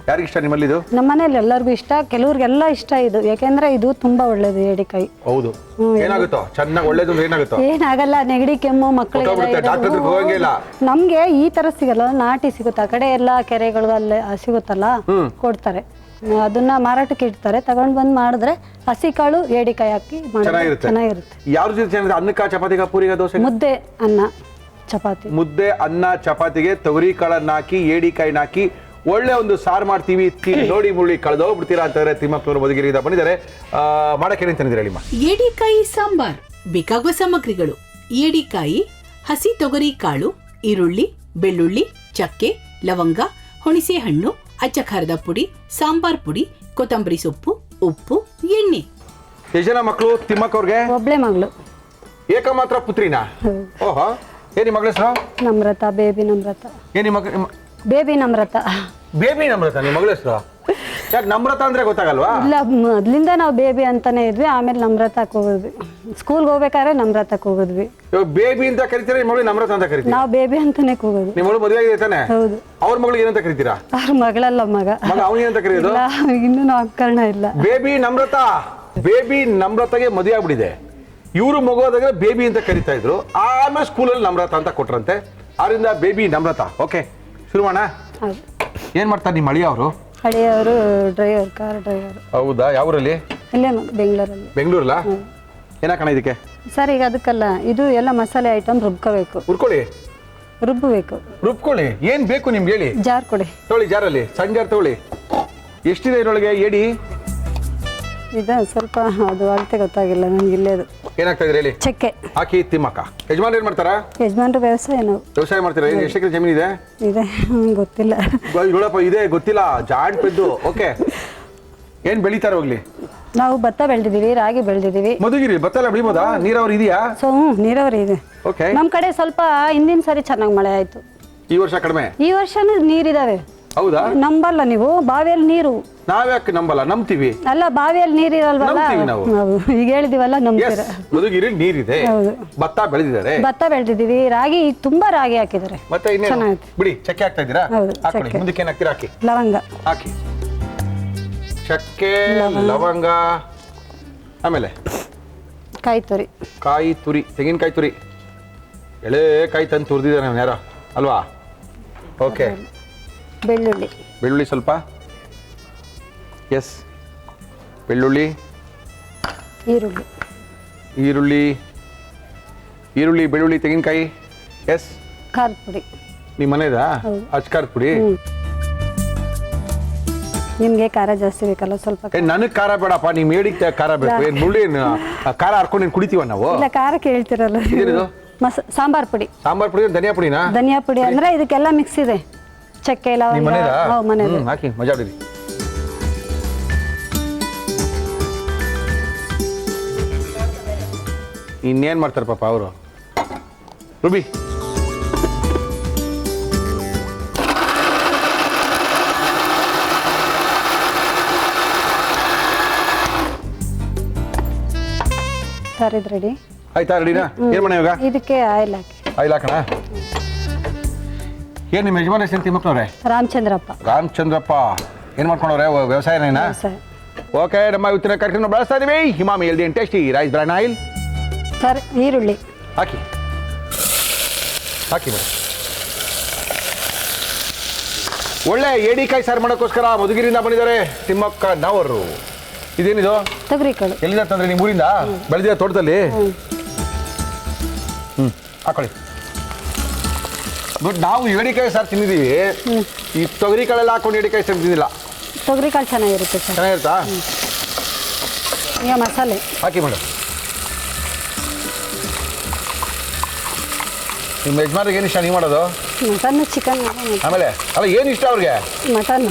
ಯಾರಿಗೆ ಇಷ್ಟ ನಿಮ್ಮಲ್ಲಿ ಇದು? ನಮ್ಮ ಮನೇಲಿ ಎಲ್ಲರಿಗೂ ಇಷ್ಟ, ಕೆಲವ್ರಿಗೆಲ್ಲ ಇಷ್ಟ ಇದು. ಯಾಕೆಂದ್ರೆ ಇದು ತುಂಬಾ ಒಳ್ಳೇದು ಏಡಿಕಾಯಿ. ಹೌದು. ಏನಾಗುತ್ತೋ ಚೆನ್ನಾಗಿ ಒಳ್ಳೇದು ಅಂದ್ರೆ ಏನಾಗುತ್ತೋ? ಏನಾಗಲ್ಲ, ನೆಗಡಿ ಕೆಮ್ಮು ಮಕ್ಕಳಿಗೆ. ನಮ್ಗೆ ಈ ತರ ಸಿಗಲ್ಲ, ನಾಟಿ ಸಿಗುತ್ತೆ. ಆ ಕಡೆ ಎಲ್ಲ ಕೆರೆಗಳಿಗೆಲ್ಲ ಸಿಗುತ್ತಲ್ಲ, ಕೊಡ್ತಾರೆ. ಅದನ್ನ ಮಾರಾಟಕ್ಕೆ ಇಡ್ತಾರೆ, ತಗೊಂಡ್ ಬಂದ್ ಮಾಡಿದ್ರೆ ಹಸಿ ಕಾಳು ಏಡಿಕಾಯಿ ಹಾಕಿ ಚೆನ್ನಾಗಿರುತ್ತೆ. ಯಾವ ಜೊತೆ ಅನ್ನಕ್ಕ, ಚಪಾತಿಗ, ಪೂರಿಗ, ದೋಸೆ? ಮುದ್ದೆ, ಅನ್ನ, ಚಪಾತಿ. ಮುದ್ದೆ, ಅನ್ನ, ಚಪಾತಿಗೆ ತೊಗರಿ ಕಾಳನ್ನ ಹಾಕಿ ಏಡಿಕಾಯಿನ ಹಾಕಿ ಒಳ್ಳೆ ಒಂದು ಸಾರು ಮಾಡ್ತೀವಿ. ನೋಡಿ ಮುಳ್ಳಿ ಕಳೆದೋಗ್ಬಿಡ್ತೀರಾ ಅಂತಾರೆ. ತಿಮ್ಮಪ್ಪನವರು ಮಧುಗಿರಿಯಿಂದ ಬಂದಿದ್ದಾರೆ. ಮಾಡಕ್ಕೆ ಏನೇನು ತಂದಿದ್ದೀರಾ ಹೇಳಿಮ್ಮ? ಏಡಿಕಾಯಿ ಸಾಂಬಾರ್. ಬೇಕಾಗುವ ಸಾಮಗ್ರಿಗಳು: ಏಡಿಕಾಯಿ, ಹಸಿ ತೊಗರಿ ಕಾಳು, ಈರುಳ್ಳಿ, ಬೆಳ್ಳುಳ್ಳಿ, ಚಕ್ಕೆ, ಲವಂಗ, ಹುಣಸೆ ಹಣ್ಣು, ಅಚ್ಚ ಖಾರದ ಪುಡಿ, ಸಾಂಬಾರ್ ಪುಡಿ, ಕೊತ್ತಂಬರಿ ಸೊಪ್ಪು, ಉಪ್ಪು, ಎಣ್ಣೆ. ಎಷ್ಟು ಜನ ಮಕ್ಕಳು ತಿಮ್ಮಕ್ಕವ್ರಿಗೆ? ಒಬ್ಳೆ ಮಗಳು. ಏಕಮಾತ್ರ ಪುತ್ರಿನಾ? ಓಹೋ. ಏನ್ ನಿಮ್ಮ ಮಗಳ ಹೆಸರು? ನಮ್ರತ. ಬೇಬಿ ನಮ್ರತ. ಏನ್ ನಿಮ್ಮ ಬೇಬಿ ನಮ್ರತ. ಬೇಬಿ ನಮ್ರತ ನಿಮ್ಮ ಮಗಳ ಹೆಸರು? ಯಾಕೆ ನಮ್ರತ ಅಂದ್ರೆ ಗೊತ್ತಾಗಲ್ವಾ? ಇಲ್ಲ, ಮೊದ್ಲಿಂದ ನಾವು ಬೇಬಿ ಅಂತಾನೆ ಇದ್ವಿ, ಆಮೇಲೆ ನಮ್ರತಕ್ಕೆ ಹೋಗಿದ್ವಿ. ಸ್ಕೂಲ್ಗೆ ಹೋಗ್ಬೇಕಾದ್ರೆ ನಮ್ರತಕ್ಕೆ ಹೋಗಿದ್ವಿ. ಬೇಬಿ ಅಂತ ಕರಿತೀರಾ? ನಿಮ್ಮ ಮಗಳು ನಮ್ರತ ಅಂತ ಕರಿತೀರಾ? ನಾವು ಬೇಬಿ ಅಂತಾನೆ ಕೂಗೋದು. ನಿಮ್ಮ ಮಗಳು ಮದುವೆ ಆಗಿದೆ ತಾನೆ? ಹೌದು. ಅವ್ರ ಮಗಳಿಗೆ ಏನಂತ ಕರಿತೀರಾ? ಅವ್ರ ಮಗಳಲ್ಲ, ಮಗ. ಅವನೇನಂತ ಕರೆಯೋದು? ಇನ್ನೂ ನಾಮಕರಣ ಇಲ್ಲ. ಬೇಬಿ ನಮ್ರತ. ಬೇಬಿ ನಮ್ರತಗೆ ಮದುವೆ ಆಗ್ಬಿಟ್ಟಿದೆ. ಇವರು ಮಗುವಾದಾಗ ಬೇಬಿ ಅಂತ ಕರಿತಾ ಇದ್ರು, ಆಮೇಲೆ ಸ್ಕೂಲಲ್ಲಿ ನಮ್ರತ ಅಂತ ಕೊಟ್ರಂತೆ. ಆದ್ರಿಂದ ಬೇಬಿ ನಮ್ರತ. ಓಕೆ, ಶುರು ಮಾಡೋಣ. ಏನ್ ಮಾಡ್ತಾರೆ ನಿಮ್ಮ ಅಳಿಯ ಅವರು? ಹಳೆಯವರು ಡ್ರೈವರ್, ಕಾರ್ ಡ್ರೈವರ್. ಹೌದಾ? ಯಾವ ಊರಲ್ಲಿ? ಇಲ್ಲೇ ಬೆಂಗಳೂರಲ್ಲಿ. ಬೆಂಗಳೂರಲ್ಲ? ಏನಾಕಣ ಇದಕ್ಕೆ? ಸರ್, ಈಗ ಅದಕ್ಕಲ್ಲ, ಇದು ಎಲ್ಲ ಮಸಾಲೆ ಐಟಮ್ ರುಬ್ಕೋಬೇಕು. ರುಬ್ಬಬೇಕು. ರುಬ್ಕೊಳ್ಳಿ. ಏನ್ ಬೇಕು ನಿಮ್ಗೆ ಹೇಳಿ. ಜಾರ್ ಕೊಡಿ. ತೊಗೊಳ್ಳಿ, ಜಾರಲ್ಲಿ ಸಣ್ಣ ಜಾರ್ ತಗೊಳ್ಳಿ. ಎಷ್ಟಿದೆ ಇದರೊಳಗೆ ಏಡಿ? ಇದು ಸ್ವಲ್ಪ ಅದು ಅಳತೆ ಗೊತ್ತಾಗಿಲ್ಲ ನನಗೆ. ಇಲ್ಲೇ ಅದು ಏನಾಗ್ತಾ ಇದ್ರೆ ಹೇಳಿ. ಚಕ್ಕೆ ಹಾಕಿ ತಿಮ್ಮಕ್ಕ. ಯಜಮಾನ್ ಏನ್ ಮಾಡ್ತಾರಾ? ಯಜಮಾನ್ರು ವ್ಯವಸಾಯ. ನಾವು ವ್ಯವಸಾಯ ಮಾಡ್ತೀರಾ? ಎಷ್ಟು ಎಕರೆ ಜಮೀನು ಇದೆ? ಇದೆ, ಗೊತ್ತಿಲ್ಲ. ನೋಡಪ್ಪ, ಇದೆ ಗೊತ್ತಿಲ್ಲ, ಜಾಡ್ ಪೆದ್ದು. ಓಕೆ. ಏನ್ ಬೆಳಿತಾರೆ ಹೋಗ್ಲಿ? ನಾವು ಭತ್ತ ಬೆಳೆದಿದ್ದೀವಿ, ರಾಗಿ ಬೆಳೆದಿದ್ದೀವಿ. ಮಧುಗಿರಿ ಭತ್ತ ಎಲ್ಲ ಬೆಳಿಬೋದಾ? ನೀರಾವರಿ ಇದೆಯಾ? ಸೊ ನೀರಾವರಿ ಇದೆ. ಓಕೆ. ನಮ್ ಕಡೆ ಸ್ವಲ್ಪ ಹಿಂದಿನ ಸರಿ ಚೆನ್ನಾಗಿ ಮಳೆ ಆಯ್ತು. ಈ ವರ್ಷ ಕಡಿಮೆ? ಈ ವರ್ಷನೂ ನೀರಿದಾವೆ. ಹೌದಾ? ನಂಬಲ್ಲ ನೀವು? ಬಾವಿಯಲ್ಲಿ ನೀರು. ನಾವ್ಯಾಕೆ ನಂಬಲ್ಲ? ನಂಬ್ತೀವಿ. ಅಲ್ಲ, ಬಾವಿಯಲ್ಲಿ ನೀರಿರಲ್ವಲ್ಲ. ನಾವು ಈಗ ಹೇಳಿದಿವಲ್ಲ, ನಂಬ್ತೀರ. ಮಧುಗಿರಿ ನೀರಿದೆ, ಭತ್ತ ಬೆಳೆದಿದ್ದಾರೆ. ಭತ್ತ ಬೆಳೆದಿದ್ದೀವಿ, ರಾಗಿ ತುಂಬಾ ರಾಗಿ ಹಾಕಿದ್ದಾರೆ. ಮತ್ತೆ ಇನ್ನೇನು ಬಿಡಿ, ಚಕ್ಕೆ ಹಾಕ್ತಾ ಇದ್ದೀರಾ? ಹಾಕೊಳ್ಳಿ. ಮುಂದಕ್ಕೆ ಏನ್ ಹಾಕ್ತೀರಾ? ಹಾಕಿ. ಲವಂಗ ಹಾಕಿ. ಚಕ್ಕೆ, ಲವಂಗ, ಆಮೇಲೆ ಕಾಯಿ ತುರಿ. ಕಾಯಿ ತುರಿ, ತೆಂಗಿನಕಾಯಿ ತುರಿ. ಎಳೆ ಕಾಯಿ ತಂದು ತುರಿದಿದ್ದಾರೆ ನಾವು ಯಾರೋ ಅಲ್ವಾ? ಓಕೆ. ಬೆಳ್ಳುಳ್ಳಿ. ಬೆಳ್ಳುಳ್ಳಿ ಸ್ವಲ್ಪ. ಎಸ್. ಬೆಳ್ಳುಳ್ಳಿ, ಈರುಳ್ಳಿ. ಈರುಳ್ಳಿ, ಬೆಳ್ಳುಳ್ಳಿ, ತೆಂಗಿನಕಾಯಿ. ಎಸ್. ಖಾರದ ಪುಡಿ. ನಿಮ್ಮ ಮನೆದಾ? ಅಚ್ಚ ಖಾರದ ಪುಡಿ. ನಿಮ್ಗೆ ಖಾರ ಜಾಸ್ತಿ ಬೇಕಲ್ಲ ಸ್ವಲ್ಪ? ನನಗೆ ಖಾರ ಬೇಡಪ್ಪ, ನಿಮ್ ಹೇಳಿಕ್ಕೆ ಖಾರ ಬೇಕು. ಏನ್ ಮುಳ್ಳಿ ಖಾರ ಹಾರ್ಕೊಂಡು ಕುಡಿತೀವ ನಾವು? ಇಲ್ಲ, ಖಾರ ಕೇಳ್ತಿರಲ್ಲ. ಸಾಂಬಾರ್ ಪುಡಿ. ಸಾಂಬಾರ್ ಪುಡಿ, ಧನಿಯಾ ಪುಡಿನಾ? ಧನಿಯಾ ಪುಡಿ ಅಂದ್ರೆ ಇದಕ್ಕೆಲ್ಲ ಮಿಕ್ಸ್ ಇದೆ. ಚಕ್ಕೆ, ಲವಂಗ. ಮನೆ ಹಾಕಿ ಮಜಾ ಬಿಡಿ. ಇನ್ನೇನ್ ಮಾಡ್ತಾರೆ ಪಾಪ ಅವರು. ರುಬಿ, ಸರ್ ಇದು ರೆಡಿ. ಆಯ್ತಾ ರೆಡಿನಾ? ಏನು ಮಾಡೋಣ ಇವಾಗ? ಇದಕ್ಕೆ ಆಯಿಲ್ ಹಾಕಿ. ಆಯಿಲ್ ಹಾಕೋಣ. ಏನು ನಿಮ್ಮ ಯಜಮಾನ ಹೆಸರು ತಿಮ್ಮಪ್ಪನವ್ರೆ? ರಾಮಚಂದ್ರಪ್ಪ. ರಾಮಚಂದ್ರಪ್ಪ ಏನು ಮಾಡ್ಕೊಂಡವ್ರೆ? ವ್ಯವಸಾಯನೇನಾ? ಸರ್ ಓಕೆ, ನಮ್ಮ ಇವತ್ತಿನ ಕಾರ್ಯಕ್ರಮ ಬಳಸ್ತಾ ಇದೀವಿ Emami healthy and tasty rice bran oil. Sir ಈರುಳ್ಳಿ ಹಾಕಿ ಹಾಕಿ ಮೇಡಮ್. ಒಳ್ಳೆ ಏಡಿಕಾಯಿ ಸಾರು ಮಾಡೋಕ್ಕೋಸ್ಕರ ಮಧುಗಿರಿಯಿಂದ ಬಂದಿದ್ದಾರೆ ತಿಮ್ಮಕ್ಕನವರು. ಇದೇನಿದು? ತೊಗರಿಕಾಳು. ಎಲ್ಲಿಂದ ತಂದ್ರೆ ನಿಮ್ಮ ಊರಿಂದ ಬೆಳೆದಿರೋ ತೋಟದಲ್ಲಿ? ಹಾಕೊಳ್ಳಿ. ಬಟ್ ನಾವು ಏಡಿಕಾಯಿ ಸಾರು ತಿಂದಿದ್ದೀವಿ, ಈ ತೊಗರಿ ಕಾಳೆಲ್ಲ ಹಾಕೊಂಡು ಏಡಿಕಾಯಿ ಸಾರು ತಿಂದಿಲ್ಲ. ತೊಗರಿಕಾಳು ಚೆನ್ನಾಗಿರುತ್ತೆ ಸರ್. ಚೆನ್ನಾಗಿರುತ್ತಾ? ಈಗ ಮಸಾಲೆ ಹಾಕಿ ಮೇಡಮ್. ನಿಮ್ಮ ಯಜಮಾನ್ರಿಗೆ ಏನು ಇಷ್ಟ ನೀವು ಮಾಡೋದು? ಮಟನ್ ಚಿಕನ್ ಆಮೇಲೆ ಅಲ್ಲ ಏನು ಇಷ್ಟ ಅವ್ರಿಗೆ? ಮಟನ್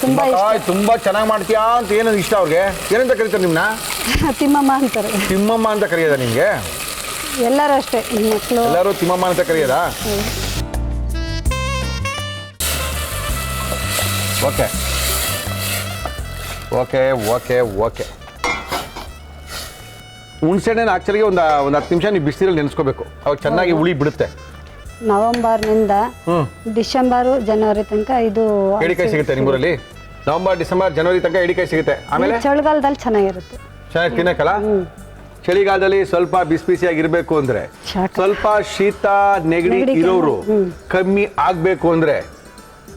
ತುಂಬ ಇಷ್ಟ. ತುಂಬ ಚೆನ್ನಾಗಿ ಮಾಡ್ತೀಯಾ ಅಂತ ಏನಂತ ಇಷ್ಟ ಅವ್ರಿಗೆ? ಏನಂತ ಕರೀತಾರೆ ನಿಮ್ಮನ್ನ? ತಿಮ್ಮಮ್ಮ ಅಂತಾರೆ. ತಿಮ್ಮಮ್ಮ ಅಂತ ಕರೆಯೋದ ನಿಮಗೆ? ಎಲ್ಲರೂ ಅಷ್ಟೇ, ಮಕ್ಕಳು ಎಲ್ಲರೂ ತಿಮ್ಮಮ್ಮ ಅಂತ ಕರೆಯೋದಾ? Okay okay okay okay. ಹುಣಸೆಹಣ್ಣು ಆಕ್ಚುಲಿಗೆ ಒಂದು 10 ನಿಮಿಷ ನೀವು ಬಿಸಿಲಲ್ಲಿ ನೆನೆಸ್ಕೋಬೇಕು, ಅವಾಗ ಚೆನ್ನಾಗಿ ಹುಳಿ ಬಿಡುತ್ತೆ. ನವೆಂಬರ್ನಿಂದ ಡಿಸೆಂಬರು ಜನವರಿ ತನಕ ಇದು ಏಡಿಕಾಯಿ ಸಿಗುತ್ತೆ ನಿಮ್ಮೂರಲ್ಲಿ? ನವೆಂಬರ್ ಡಿಸೆಂಬರ್ ಜನವರಿ ತನಕ ಏಡಿಕಾಯಿ ಸಿಗುತ್ತೆ. ಆಮೇಲೆ ಚಳಿಗಾಲದಲ್ಲಿ ಚೆನ್ನಾಗಿರುತ್ತೆ, ಚೆನ್ನಾಗಿ ತಿನ್ನಕ್ಕಲ್ಲ? ಚಳಿಗಾಲದಲ್ಲಿ ಸ್ವಲ್ಪ ಬಿಸಿ ಬಿಸಿಯಾಗಿರ್ಬೇಕು ಅಂದ್ರೆ, ಸ್ವಲ್ಪ ಶೀತ ನೆಗಡಿ ಇರೋರು ಕಮ್ಮಿ ಆಗಬೇಕು ಅಂದ್ರೆ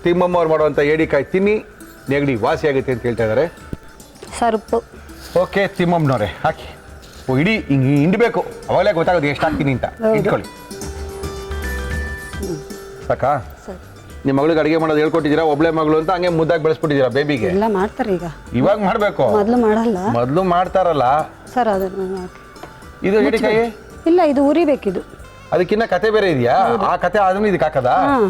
ತಿಮ್ಮಮ್ಮ ಅವ್ರು ಮಾಡುವಂಥ ಏಡಿಕಾಯಿ ತಿನ್ನಿ, ನೆಗಡಿ ವಾಸಿ ಆಗುತ್ತೆ ಅಂತ ಹೇಳ್ತಾ ಇದ್ದಾರೆ. ಸರುಪ್ಪು. ಓಕೆ ತಿಮ್ಮಮ್ಮನವ್ರೆ ಹಾಕಿ. ಇಡೀ ಹಿಂಗೆ ಹಿಂಡಬೇಕು, ಅವಾಗಲೇ ಗೊತ್ತಾಗೋದು ಎಷ್ಟು ಹಾಕ್ತೀನಿ ಅಂತ. ಇಟ್ಕೊಳ್ಳಿ ಸಾಕಾ? ನಿಮ್ಮ ಮಗಳಿಗೆ ಅಡುಗೆ ಮಾಡೋದು ಹೇಳ್ಕೊಟ್ಟಿದ್ದೀರಾ? ಒಬ್ಳೆ ಮಗಳು ಅಂತ ಹಂಗೆ ಮುದ್ದಾಗಿ ಬೆಳೆಸ್ಬಿಟ್ಟಿದ್ದೀರಾ ಬೇಬಿಗೆ? ಎಲ್ಲ ಮಾಡ್ತಾರೆ ಈಗ. ಇವಾಗ ಮಾಡಬೇಕು, ಮೊದಲು ಮಾಡಲ್ಲ. ಮೊದಲು ಮಾಡ್ತಾರಲ್ಲ ಸರ್ ಅದನ್ನು ಹಾಕಿ. ಇದು ಏಡಿಕಾಯಿ ಇಲ್ಲ, ಇದು ಉರಿಬೇಕಿದು. ಅದಕ್ಕಿನ್ನ ಕತೆ ಬೇರೆ ಇದೆಯಾ? ಆ ಕತೆ ಆದ್ರೂ ಇದಕ್ಕೆ ಹಾಕದಾ? ಹಾಂ,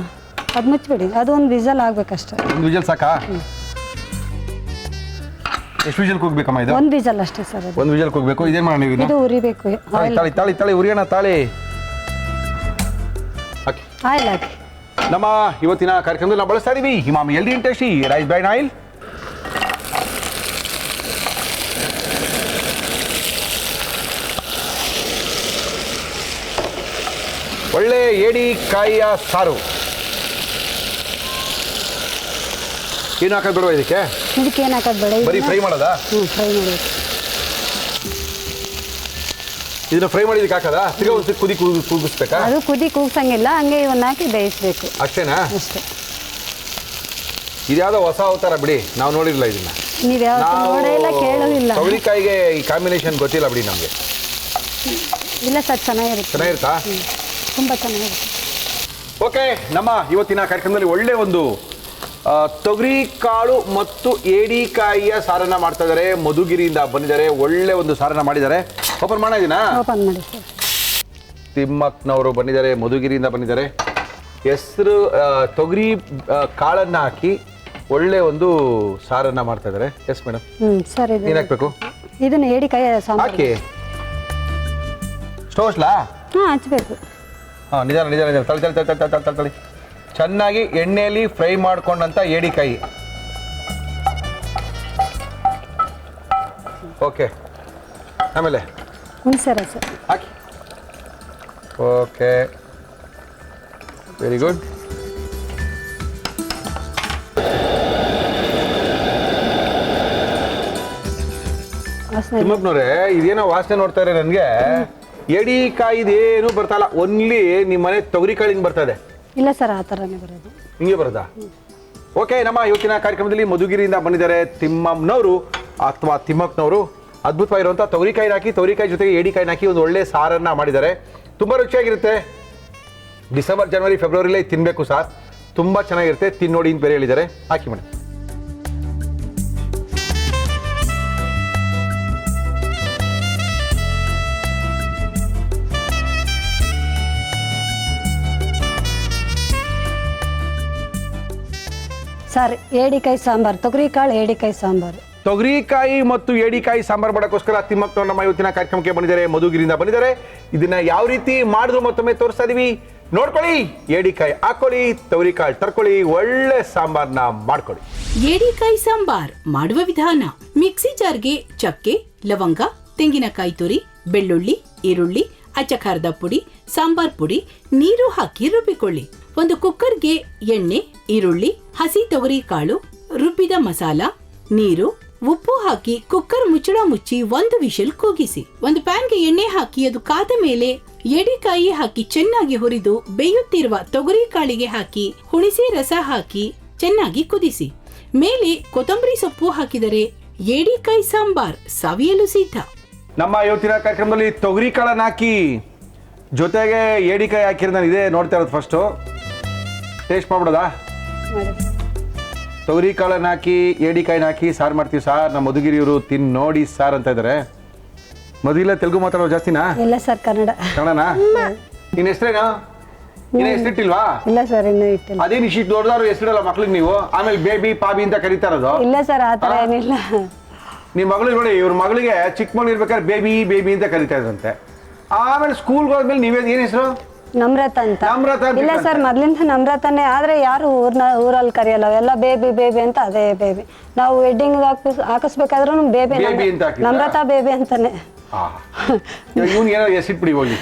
ಅದು ಮುಚ್ಚಿಬಿಡಿ, ಅದು ಒಂದು ವಿಸಲ್ ಆಗ್ಬೇಕಷ್ಟೇ. ಒಂದು ವಿಜಲ್ ಸಾಕಾ? ಎಷ್ಟು ವಿಜಲ್ ಕೂಗ್ಬೇಕಮ್ಮ ಇದು? ಒಂದು ವಿಸಲ್ ಅಷ್ಟೇ ಸರ್. ಅದು ಒಂದು ವಿಜಲ್ ಕೂಗ್ಬೇಕು. ಇದೇನು ಮಾಡೋಣ ನೀವು? ಇದು ಉರಿಬೇಕು. ತಾಳಿ ತಾಳಿ ತಾಳಿ ತಾಳಿ ಉರಿಯೋಣ, ತಾಳಿ ಹಾಕಿ. ಆಯಿಲ್ ಹಾಕಿ. ನಮ್ಮ ಇವತ್ತಿನ ಕಾರ್ಯಕ್ರಮದಲ್ಲಿ ನಾವು ಬಳಸ್ತಾ ಇದೀವಿ Emami healthy and tasty rice bran oil. ಒಳ್ಳೆ ಏಡಿಕಾಯಿಯ ಸಾರು. ಏನು ಹಾಕೋದು ಬಿಡುವ ಇದಕ್ಕೆ? ಇದಕ್ಕೆ ಏನು ಹಾಕೋದು ಬೇಡ, ಬರೀ ಫ್ರೈ ಮಾಡೋದಾ? ಫ್ರೈ ಮಾಡಬೇಕು. ಇದನ್ನ ಫ್ರೈ ಮಾಡಿ ಇದಕ್ಕೆ ಹಾಕದಾ? ತಿರ್ಗಾ ಒಂದು ಕುದಿ ಕೂಗಿಸ್ಬೇಕಾ? ಅದು ಕುದಿ ಕೂಗ್ಸಂಗಿಲ್ಲ, ಹಂಗೆ ಇವನ್ನ ಹಾಕಿ ಬೇಯಿಸ್ಬೇಕು ಅಷ್ಟೇನಾ? ಅಷ್ಟೇ. ಇದ್ಯಾವುದೋ ಹೊಸ ಅವತಾರ ಬಿಡಿ, ನಾವು ನೋಡಿರಲಿಲ್ಲ ಇದನ್ನ. ನೀವು ಯಾವ ನೋಡಿಲ್ಲ, ಕೇಳೋದಿಲ್ಲ. ತೊಗರಿಕಾಯಿಗೆ ಈ ಕಾಂಬಿನೇಷನ್ ಗೊತ್ತಿಲ್ಲ ಬಿಡಿ ನಮಗೆ. ಇಲ್ಲ ಸರ್, ಚೆನ್ನಾಗಿರುತ್ತೆ. ಚೆನ್ನಾಗಿರುತ್ತಾ? ತುಂಬ ಚೆನ್ನಾಗಿರುತ್ತೆ. ಓಕೆ, ನಮ್ಮ ಇವತ್ತಿನ ಕಾರ್ಯಕ್ರಮದಲ್ಲಿ ಒಳ್ಳೆ ಒಂದು ತೊಗರಿ ಕಾಳು ಮತ್ತು ಏಡಿಕಾಯಿಯ ಸಾರನ್ನ ಮಾಡ್ತಾ ಇದ್ದಾರೆ. ಮಧುಗಿರಿಯಿಂದ ಬಂದಿದ್ದಾರೆ, ಒಳ್ಳೆ ಒಂದು ಸಾರನ್ನ ಮಾಡಿದ್ದಾರೆ. ಓಪನ್ ಮಾಡಿದ್ದೀನಾ? ಓಪನ್ ಮಾಡಿ ಸರ್. ತಿಮ್ಮಕ್ಕನವರು ಬಂದಿದ್ದಾರೆ, ಮಧುಗಿರಿಯಿಂದ ಬಂದಿದ್ದಾರೆ. ಹೆಸರು ತೊಗರಿ ಕಾಳನ್ನ ಹಾಕಿ ಒಳ್ಳೆ ಒಂದು ಸಾರನ್ನ ಮಾಡ್ತಾ ಇದ್ದಾರೆ. Yes madam, sir. ಇದು ಏನು ಹಾಕ್ಬೇಕು? ಇದನ್ನ ಏಡಿಕಾಯಿ ಸಾಂಬಾರು ಹಾಕಿ. ಸ್ಟೋವ್ಸ್ಲಾ? ಹಾಂ, ಹಚ್ಬೇಕು. ಹಾಂ, ನಿಧಾನ ನಿಧಾನ ನಿಧಾನ ತಳಿ ತಳಿ ತಳಿ ತಳಿ ತಳಿ ತಳಿ ಚೆನ್ನಾಗಿ ಎಣ್ಣೆಯಲ್ಲಿ ಫ್ರೈ ಮಾಡ್ಕೊಂಡಂಥ ಏಡಿಕಾಯಿ. ಓಕೆ, ಆಮೇಲೆ ಹುಣಸೆ ರಸ ಹಾಕಿ. Okay, very good. ತಿಮ್ಮಪ್ಪನವ್ರೆ, ಇದೇನೋ ವಾಸನೆ ನೋಡ್ತಾ ಇದ್ರೆ ನನಗೆ ಏಡಿಕಾಯಿದೇನು ಬರ್ತಲ್ಲ, ಓನ್ಲಿ ನಿಮ್ಮ ಮನೆ ತೊಗರಿ ಕಾಳಿಂಗ್ ಬರ್ತದೆ. ಇಲ್ಲ ಸರ್, ಆ ಥರನೇ ಬರೋದು. ಹಿಂಗೆ ಬರೋದಾ? ಓಕೆ, ನಮ್ಮ ಇವತ್ತಿನ ಕಾರ್ಯಕ್ರಮದಲ್ಲಿ ಮಧುಗಿರಿಯಿಂದ ಬಂದಿದ್ದಾರೆ ತಿಮ್ಮಮ್ಮನವರು ಅಥವಾ ತಿಮ್ಮಕ್ಕನವರು. ಅದ್ಭುತವಾಗಿರುವಂಥ ತೊಗರಿಕಾಯಿ ಹಾಕಿ, ತೊಗರಿಕಾಯಿ ಜೊತೆಗೆ ಏಡಿಕಾಯಿನ ಹಾಕಿ ಒಂದು ಒಳ್ಳೆ ಸಾರನ್ನು ಮಾಡಿದ್ದಾರೆ. ತುಂಬ ರುಚಿಯಾಗಿರುತ್ತೆ. ಡಿಸೆಂಬರ್ ಜನವರಿ ಫೆಬ್ರವರಿಲೇ ತಿನ್ನಬೇಕು ಸಾರ್, ತುಂಬ ಚೆನ್ನಾಗಿರುತ್ತೆ. ತಿನ್ನೋಡಿ ಅಂತ ಬೇರೆ ಹೇಳಿದ್ದಾರೆ. ಹಾಕಿ ಮೇಡಮ್. ಸರ್, ಏಡಿಕಾಯಿ ಸಾಂಬಾರು, ತೊಗರಿಕಾಳು ಏಡಿಕಾಯಿ ಸಾಂಬಾರು. ತೊಗರಿಕಾಯಿ ಮತ್ತು ಏಡಿಕಾಯಿ ಸಾಂಬಾರು ಮಾಡೋಕ್ಕೋಸ್ಕರ ತಿಮ್ಮಕ್ಕನವರು ನಮ್ಮ ಇವತ್ತಿನ ಕಾರ್ಯಕ್ರಮಕ್ಕೆ ಬಂದಿದ್ದಾರೆ, ಮಧುಗಿರಿಯಿಂದ ಬಂದಿದ್ದಾರೆ. ಇದನ್ನ ಯಾವ ರೀತಿ ಮಾಡಿದ್ರು ಮತ್ತೊಮ್ಮೆ ತೋರಿಸ್ತಾ ಇದೀವಿ, ನೋಡ್ಕೊಳ್ಳಿ. ಏಡಿಕಾಯಿ ಹಾಕೊಳ್ಳಿ, ತೊಗರಿಕಾಳು ತರ್ಕೊಳ್ಳಿ, ಒಳ್ಳೆ ಸಾಂಬಾರ್ನ ಮಾಡ್ಕೊಳ್ಳಿ. ಏಡಿಕಾಯಿ ಸಾಂಬಾರ್ ಮಾಡುವ ವಿಧಾನ: ಮಿಕ್ಸಿ ಜಾರ್ಗೆ ಚಕ್ಕೆ, ಲವಂಗ, ತೆಂಗಿನಕಾಯಿ ತುರಿ, ಬೆಳ್ಳುಳ್ಳಿ, ಈರುಳ್ಳಿ, ಅಚ್ಚ ಖಾರದ ಪುಡಿ, ಸಾಂಬಾರ್ ಪುಡಿ, ನೀರು ಹಾಕಿ ರುಬ್ಬಿಕೊಳ್ಳಿ. ಒಂದು ಕುಕ್ಕರ್ಗೆ ಎಣ್ಣೆ, ಈರುಳ್ಳಿ, ಹಸಿ ತೊಗರಿ ಕಾಳು, ರುಬ್ಬಿದ ಮಸಾಲ, ನೀರು, ಉಪ್ಪು ಹಾಕಿ ಕುಕ್ಕರ್ ಮುಚ್ಚಳ ಮುಚ್ಚಿ 1 ವಿಷಲ್ ಕೂಗಿಸಿ. ಒಂದು ಪ್ಯಾನ್ಗೆ ಎಣ್ಣೆ ಹಾಕಿ ಅದು ಕಾದ ಮೇಲೆ ಏಡಿಕಾಯಿ ಹಾಕಿ ಚೆನ್ನಾಗಿ ಹುರಿದು ಬೇಯುತ್ತಿರುವ ತೊಗರಿ ಕಾಳಿಗೆ ಹಾಕಿ ಹುಣಿಸೆ ರಸ ಹಾಕಿ ಚೆನ್ನಾಗಿ ಕುದಿಸಿ. ಮೇಲೆ ಕೊತ್ತಂಬರಿ ಸೊಪ್ಪು ಹಾಕಿದರೆ ಏಡಿಕಾಯಿ ಸಾಂಬಾರ್ ಸವಿಯಲು ಸಿದ್ಧ. ನಮ್ಮ ಇವತ್ತಿನ ಕಾರ್ಯಕ್ರಮದಲ್ಲಿ ತೊಗರಿ ಕಾಳನ್ನ ಹಾಕಿ ಜೊತೆಗೆ ಏಡಿಕಾಯಿ ಹಾಕಿರೋದು ನಾನು ಇದೇ ನೋಡ್ತಾ ಇರೋದು. ಫಸ್ಟು ಟೇಸ್ಟ್ ಮಾಡ್ಬಿಡೋದಾ? ತೊಗರಿ ಕಾಳನ್ನ ಹಾಕಿ ಏಡಿಕಾಯಿನ ಹಾಕಿ ಸಾರು ಮಾಡ್ತೀವಿ ಸಾರ್. ನಮ್ಮ ಮಧುಗಿರಿಯವರು ತಿನ್ ನೋಡಿ ಸಾರ್ ಅಂತ ಇದ್ದಾರೆ. ಮದುವೆಲ್ಲ ತೆಲುಗು ಮಾತಾಡೋದು ಜಾಸ್ತಿನಾ? ಇಲ್ಲ ಸರ್, ಕನ್ನಡನಾ? ನಿನ್ನ ಹೆಸರೇನಾ? ನಿನ್ನ ಹೆಸರಿಟ್ಟಿಲ್ವಾ? ಇಲ್ಲ ಸರ್, ಇನ್ನೂ ಇಟ್ಟಿಲ್ಲ. ಅದೇನು ಇಷ್ಟು ದೊಡ್ಡದಾದ್ರು ಹೆಸರಿಡಲ್ಲ ಮಕ್ಳಿಗೆ ನೀವು. ಆಮೇಲೆ ಬೇಬಿ ಪಾಬಿ ಅಂತ ಕರೀತಾ ಇರೋದು? ಇಲ್ಲ ಸರ್, ಆ ಥರ ಏನಿಲ್ಲ. ನಿಮ್ಮ ಮಗಳಿಗೆ ನೋಡಿ, ಇವ್ರ ಮಗಳಿಗೆ ಚಿಕ್ಕ ಮಗಳು ಇರ್ಬೇಕಾದ್ರೆ ಬೇಬಿ ಬೇಬಿ ಅಂತ ಕರೀತಾ ಇದ್ರಂತೆ. ಆಮೇಲೆ ಸ್ಕೂಲ್ಗೆ ಹೋದ್ಮೇಲೆ ನೀವೇ ಏನ್ ಹೆಸರು? ನಮ್ರತ ಅಂತ. ನಮ್ರತ ಅಂತ ಇಲ್ಲ ಸರ್, ಮೊದ್ಲಿಂದ ನಮ್ರತಾನೆ. ಆದ್ರೆ ಯಾರು ಊರಲ್ಲಿ ಕರೆಯಲ್ಲ, ಎಲ್ಲ ಬೇಬಿ ಬೇಬಿ ಅಂತ ಅದೇ ಬೇಬಿ. ನಾವು ವೆಡ್ಡಿಂಗ್ ಹಾಕಿಸ್ಬೇಕಾದ್ರೂ ಬೇಬಿ ಅಂತ ಹಾಕಿದ್ರಾ? ನಮ್ರತ ಬೇಬಿ ಅಂತಾನೆ. ಇವನ್ ಏನೋ ಹೆಸರಿಟ್ಬಿಡಿ ಹೋಗಿ,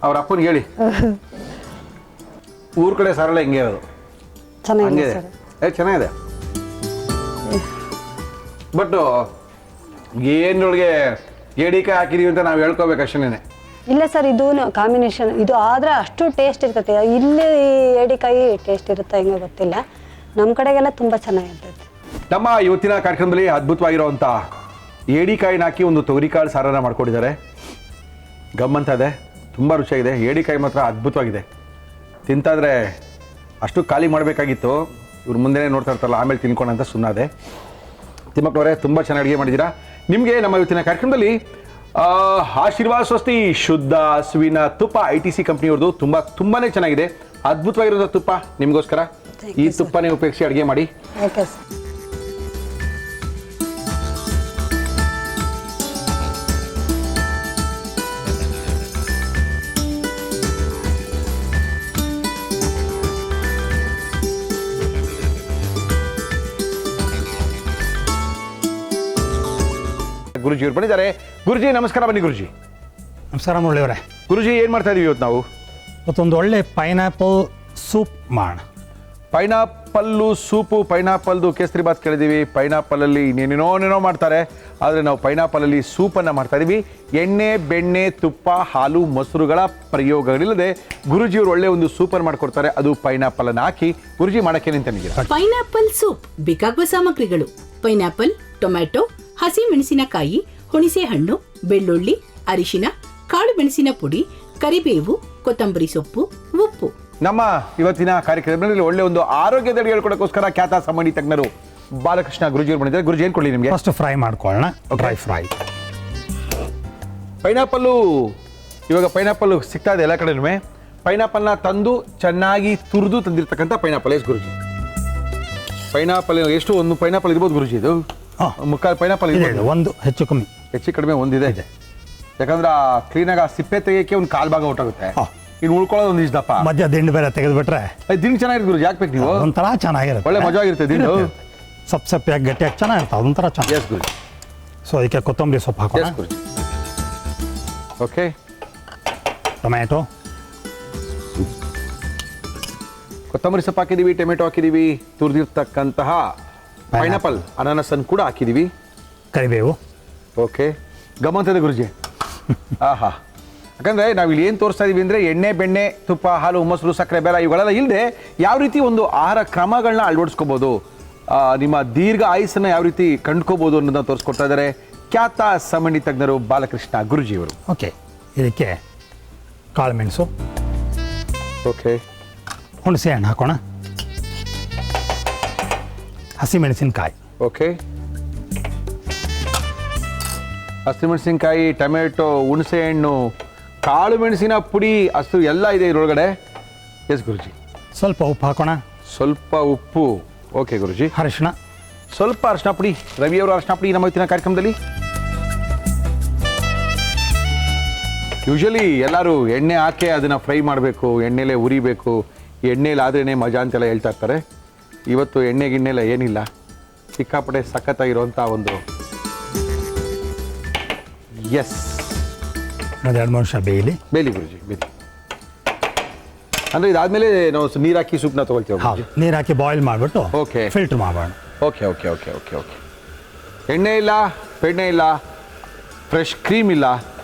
ಅವ್ರ ಅಪ್ಪನಿಗೆ ಹೇಳಿ. ಊರ್ ಕಡೆ ಸರಳ ಹೆಂಗೆ ಇರೋದು ಚೆನ್ನಾಗಿದೆ ಹಂಗಿದೆ. ಸರ್. ಚೆನ್ನಾಗಿದೆ. ಬಟ್ ಏನೊಳಗೆ ಏಡಿಕಾಯಿ ಹಾಕಿದೀವಿ ಅಂತ ನಾವು ಹೇಳ್ಕೋಬೇಕಷ್ಟೇನೆ. ಇಲ್ಲ ಸರ್, ಇದು ಕಾಂಬಿನೇಷನ್ ಇದು ಆದ್ರೆ ಅಷ್ಟು ಟೇಸ್ಟ್ ಇರ್ತೈತೆ. ಇಲ್ಲಿ ಏಡಿಕಾಯಿ ಟೇಸ್ಟ್ ಇರುತ್ತೆ ಹೆಂಗೆ ಗೊತ್ತಿಲ್ಲ, ನಮ್ಮ ಕಡೆಗೆಲ್ಲ ತುಂಬಾ ಚೆನ್ನಾಗಿರ್ತೈತೆ. ನಮ್ಮ ಇವತ್ತಿನ ಕಾರ್ಯಕ್ರಮದಲ್ಲಿ ಅದ್ಭುತವಾಗಿರುವಂಥ ಏಡಿಕಾಯಿನ ಹಾಕಿ ಒಂದು ತೊಗರಿಕಾಳು ಸಾರನ್ನ ಮಾಡ್ಕೊಂಡಿದ್ದಾರೆ. ಗಮ್ಮಂತ ಇದೆ, ತುಂಬ ರುಚಿಯಾಗಿದೆ. ಏಡಿಕಾಯಿ ಮಾತ್ರ ಅದ್ಭುತವಾಗಿದೆ. ತಿಂತಾದ್ರೆ ಅಷ್ಟು ಖಾಲಿ ಮಾಡಬೇಕಾಗಿತ್ತು, ಇವ್ರ ಮುಂದೆನೇ ನೋಡ್ತಾ ಇರ್ತಾರಲ್ಲ, ಆಮೇಲೆ ತಿನ್ಕೊಂಡಂತ ಸುಮ್ಮನಾದೆ. ತಿಮ್ಮಕ್ಕನವರೇ, ತುಂಬ ಚೆನ್ನಾಗಿ ಅಡುಗೆ ಮಾಡಿದ್ದೀರಾ. ನಿಮಗೆ ನಮ್ಮ ಇವತ್ತಿನ ಕಾರ್ಯಕ್ರಮದಲ್ಲಿ ಆಶೀರ್ವಾದ ಸ್ವಸ್ತಿ ಶುದ್ಧ ಹಸುವಿನ ತುಪ್ಪ ITC ಕಂಪ್ನಿಯವ್ರದ್ದು ತುಂಬಾನೇ ಚೆನ್ನಾಗಿದೆ. ಅದ್ಭುತವಾಗಿರೋ ತುಪ್ಪ ನಿಮಗೋಸ್ಕರ. ಈ ತುಪ್ಪನೇ ಉಪಯೋಗಿಸಿ ಅಡುಗೆ ಮಾಡಿ. Okay sir. ಗುರುಜಿ ಅವ್ರು ಬಂದಿದ್ದಾರೆ. ಗುರುಜಿ ನಮಸ್ಕಾರ. ಬನ್ನಿ ಗುರುಜಿ. ನಮಸ್ಕಾರ ಮುರಳಿಯವರೇ. ಗುರುಜಿ ಏನು ಮಾಡ್ತಾ ಇದೀವಿ ಇವತ್ತು ನಾವು? ಇವತ್ತೊಂದು ಒಳ್ಳೆ ಪೈನಾಪಲ್ ಸೂಪ್ ಮಾಡೋಣ. ಪೈನಾಪಲ್ಲು ಸೂಪು, ಪೈನಾಪಲ್ದು ಕೇಸರಿ ಬಾತ್ ಕೇಳಿದ್ದೀವಿ. ಪೈನಾಪಲಲ್ಲಿ ಇನ್ನೇನೇನೋ ಮಾಡ್ತಾರೆ, ಆದರೆ ನಾವು ಪೈನಾಪಲಲ್ಲಿ ಸೂಪನ್ನು ಮಾಡ್ತಾ ಇದೀವಿ. ಎಣ್ಣೆ, ಬೆಣ್ಣೆ, ತುಪ್ಪ, ಹಾಲು, ಮೊಸರುಗಳ ಪ್ರಯೋಗಗಳಿಲ್ಲದೆ ಗುರುಜಿಯವರು ಒಳ್ಳೆ ಒಂದು ಸೂಪರ್ ಮಾಡಿಕೊಡ್ತಾರೆ. ಅದು ಪೈನಾಪಲನ್ನು ಹಾಕಿ. ಗುರುಜಿ ಮಾಡೋಕ್ಕೆ ನಿಂತಿದ್ದೀರಾ? ಪೈನಾಪಲ್ ಸೂಪ್ ಬೇಕಾಗುವ ಸಾಮಗ್ರಿಗಳು: ಪೈನಾಪಲ್, ಟೊಮ್ಯಾಟೊ, ಹಸಿ ಮೆಣಸಿನಕಾಯಿ, ಹುಣಿಸೆ ಹಣ್ಣು, ಬೆಳ್ಳುಳ್ಳಿ, ಅರಿಶಿನ, ಕಾಳು ಮೆಣಸಿನ ಪುಡಿ, ಕರಿಬೇವು, ಕೊತ್ತಂಬರಿ ಸೊಪ್ಪು, ಉಪ್ಪು. ನಮ್ಮ ಇವತ್ತಿನ ಕಾರ್ಯಕ್ರಮದಲ್ಲಿ ಒಳ್ಳೆ ಒಂದು ಆರೋಗ್ಯದ ಅಡುಗೆ ಹೇಳ್ಕೊಡೋಕ್ಕೋಸ್ಕರ ಖ್ಯಾತ ಸಂಬಂಧಿ ತಜ್ಞರು ಬಾಲಕೃಷ್ಣ ಗುರುಜಿಯವರು ಬಂದಿದ್ದಾರೆ. ಗುರುಜಿ ಏನು ಕೊಡಲಿ ನಿಮಗೆ? ಫಸ್ಟ್ ಫ್ರೈ ಮಾಡ್ಕೊಳ್ಳೋಣ. Dry fry. ಪೈನಾಪಲ್ಲು ಇವಾಗ ಪೈನಾಪಲ್ಲು ಸಿಗ್ತಾ ಇದೆ ಎಲ್ಲ ಕಡೆನೂ. ಪೈನಾಪಲ್ನ ತಂದು ಚೆನ್ನಾಗಿ ತುರಿದು ತಂದಿರ್ತಕ್ಕಂಥ ಪೈನಾಪಲ್ ಎಸ್ ಗುರುಜಿ? ಪೈನಾಪಲ್ ಎಷ್ಟು? ಒಂದು ಪೈನಾಪಲ್ ಇರ್ಬೋದು ಗುರುಜಿ? ಇದು ಮುಕ್ಕಾಲು ಪೈನಾಪಲ್ ಇದೆ. ಒಂದು ಹೆಚ್ಚು ಕಡಿಮೆ ಒಂದಿದೆ. ಯಾಕಂದ್ರೆ ಕ್ಲೀನಾಗಿ ಆ ಸಿಪ್ಪೆ ತೆಗಿಯೋಕೆ ಒಂದು ಕಾಲು ಭಾಗ ಹೊಟ್ಟೋಗುತ್ತೆ. ಇನ್ನು ಉಳ್ಕೊಳ್ಳೋದು ಒಂದು ಇಷ್ಟಪ್ಪ. ಮಧ್ಯ ದಿಂಡು ಬೇರೆ ತೆಗೆದುಬಿಟ್ರೆ ದಿಂಡು ಚೆನ್ನಾಗಿರುತ್ತೆ ಗುರುಜಿ. ಯಾಕೆ ಬೇಕು ನೀವು? ಒಂಥರ ಚೆನ್ನಾಗಿರುತ್ತೆ, ಒಳ್ಳೆ ಮಜವಾಗಿರುತ್ತೆ ದಿಂಡು. ಸಪ್ಪೆಯಾಗಿ ಗಟ್ಟಿಯಾಗಿ ಚೆನ್ನಾಗಿರುತ್ತೆ, ಅದೊಂಥರ ಚೆನ್ನಾಗಿ. ಎಸ್ ಗುರುಜಿ. ಸೊ ಅದಕ್ಕೆ ಕೊತ್ತಂಬರಿ ಸೊಪ್ಪು ಹಾಕೋಣ. ಗುರುಜಿ. ಓಕೆ. ಟೊಮ್ಯಾಟೊ, ಕೊತ್ತಂಬರಿ ಸೊಪ್ಪು ಹಾಕಿದೀವಿ, ಟೊಮೆಟೊ ಹಾಕಿದೀವಿ, ತುರಿದಿರ್ತಕ್ಕಂತಹ ಪೈನಾಪಲ್ ಅನಾನಸನ್ನು ಕೂಡ ಹಾಕಿದೀವಿ. ಕರಿಬೇವು. ಓಕೆ. ಗಮ್ಮಂತದೆ ಗುರುಜಿ. ಆಹಾ. ಯಾಕಂದರೆ ನಾವಿಲ್ಲಿ ಏನು ತೋರಿಸ್ತಾ ಇದೀವಿ ಅಂದರೆ ಎಣ್ಣೆ, ಬೆಣ್ಣೆ, ತುಪ್ಪ, ಹಾಲು, ಮೊಸರು, ಸಕ್ಕರೆ, ಬೆಲ್ಲ ಇವುಗಳೆಲ್ಲ ಇಲ್ಲದೆ ಯಾವ ರೀತಿ ಒಂದು ಆಹಾರ ಕ್ರಮಗಳನ್ನ ಅಳವಡಿಸ್ಕೋಬೋದು, ನಿಮ್ಮ ದೀರ್ಘ ಆಯುಸ್ಸನ್ನು ಯಾವ ರೀತಿ ಕಂಡ್ಕೋಬೋದು ಅನ್ನೋದನ್ನ ತೋರಿಸ್ಕೊಡ್ತಾ ಇದ್ದಾರೆ ಖ್ಯಾತ ಸಂಬಂಧಿ ತಜ್ಞರು ಬಾಲಕೃಷ್ಣ ಗುರುಜಿಯವರು. ಓಕೆ. ಇದಕ್ಕೆ ಕಾಳು ಮೆಣಸು, ಓಕೆ, ಹುಣಸೆ ಹಣ್ಣು ಹಾಕೋಣ. ಹಸಿಮೆಣಸಿನಕಾಯಿ, ಓಕೆ, ಹಸಿಮೆಣಸಿನಕಾಯಿ, ಟೊಮೆಟೊ, ಹುಣಸೆ ಹಣ್ಣು, ಕಾಳು ಮೆಣಸಿನ ಪುಡಿ, ಹಸು ಎಲ್ಲ ಇದೆ ಇದರೊಳಗಡೆ. ಎಸ್ ಗುರುಜಿ. ಸ್ವಲ್ಪ ಉಪ್ಪು ಹಾಕೋಣ. ಸ್ವಲ್ಪ ಉಪ್ಪು. ಓಕೆ ಗುರುಜಿ. ಅರಿಶಿಣ, ಸ್ವಲ್ಪ ಅರಿಶಿನ ಪುಡಿ. ರವಿಯವರ ಅರಿಶಿನ ಪುಡಿ ನಮ್ಮ ಇವತ್ತಿನ ಕಾರ್ಯಕ್ರಮದಲ್ಲಿ. ಯೂಶಲಿ ಎಲ್ಲರೂ ಎಣ್ಣೆ ಹಾಕಿ ಅದನ್ನು ಫ್ರೈ ಮಾಡಬೇಕು, ಎಣ್ಣೆಲೇ ಉರಿಬೇಕು, ಎಣ್ಣೆಲಿ ಆದ್ರೇ ಮಜಾ ಅಂತೆಲ್ಲ ಹೇಳ್ತಾ ಇರ್ತಾರೆ. ಇವತ್ತು ಎಣ್ಣೆ ಗಿಣ್ಣೆಲ್ಲ ಏನಿಲ್ಲ, ಸಿಕ್ಕಾಪಟ್ಟೆ ಸಖತ್ತಾಗಿರುವಂಥ ಒಂದು ಎಸ್ ಒಂದು 2-3 ನಿಮಿಷ ಬೇಯಲಿ. ಬೇಲಿ ಗುರುಜಿ, ಬೇಲಿ. ಅಂದರೆ ಇದಾದಮೇಲೆ ನಾವು ನೀರು ಹಾಕಿ ಸೂಪ್ನ ತೊಗೊಳ್ತೀವಿ ಹೌದು, ಗುರುಜಿ. ನೀರು ಹಾಕಿ ಬಾಯ್ಲ್ ಮಾಡಿಬಿಟ್ಟು Okay. ಫಿಲ್ಟರ್ ಮಾಡೋಣ. Okay okay okay okay okay. ಎಣ್ಣೆ ಇಲ್ಲ, ಬೆಣ್ಣೆ ಇಲ್ಲ, ಫ್ರೆಶ್ ಕ್ರೀಮ್ ಇಲ್ಲ,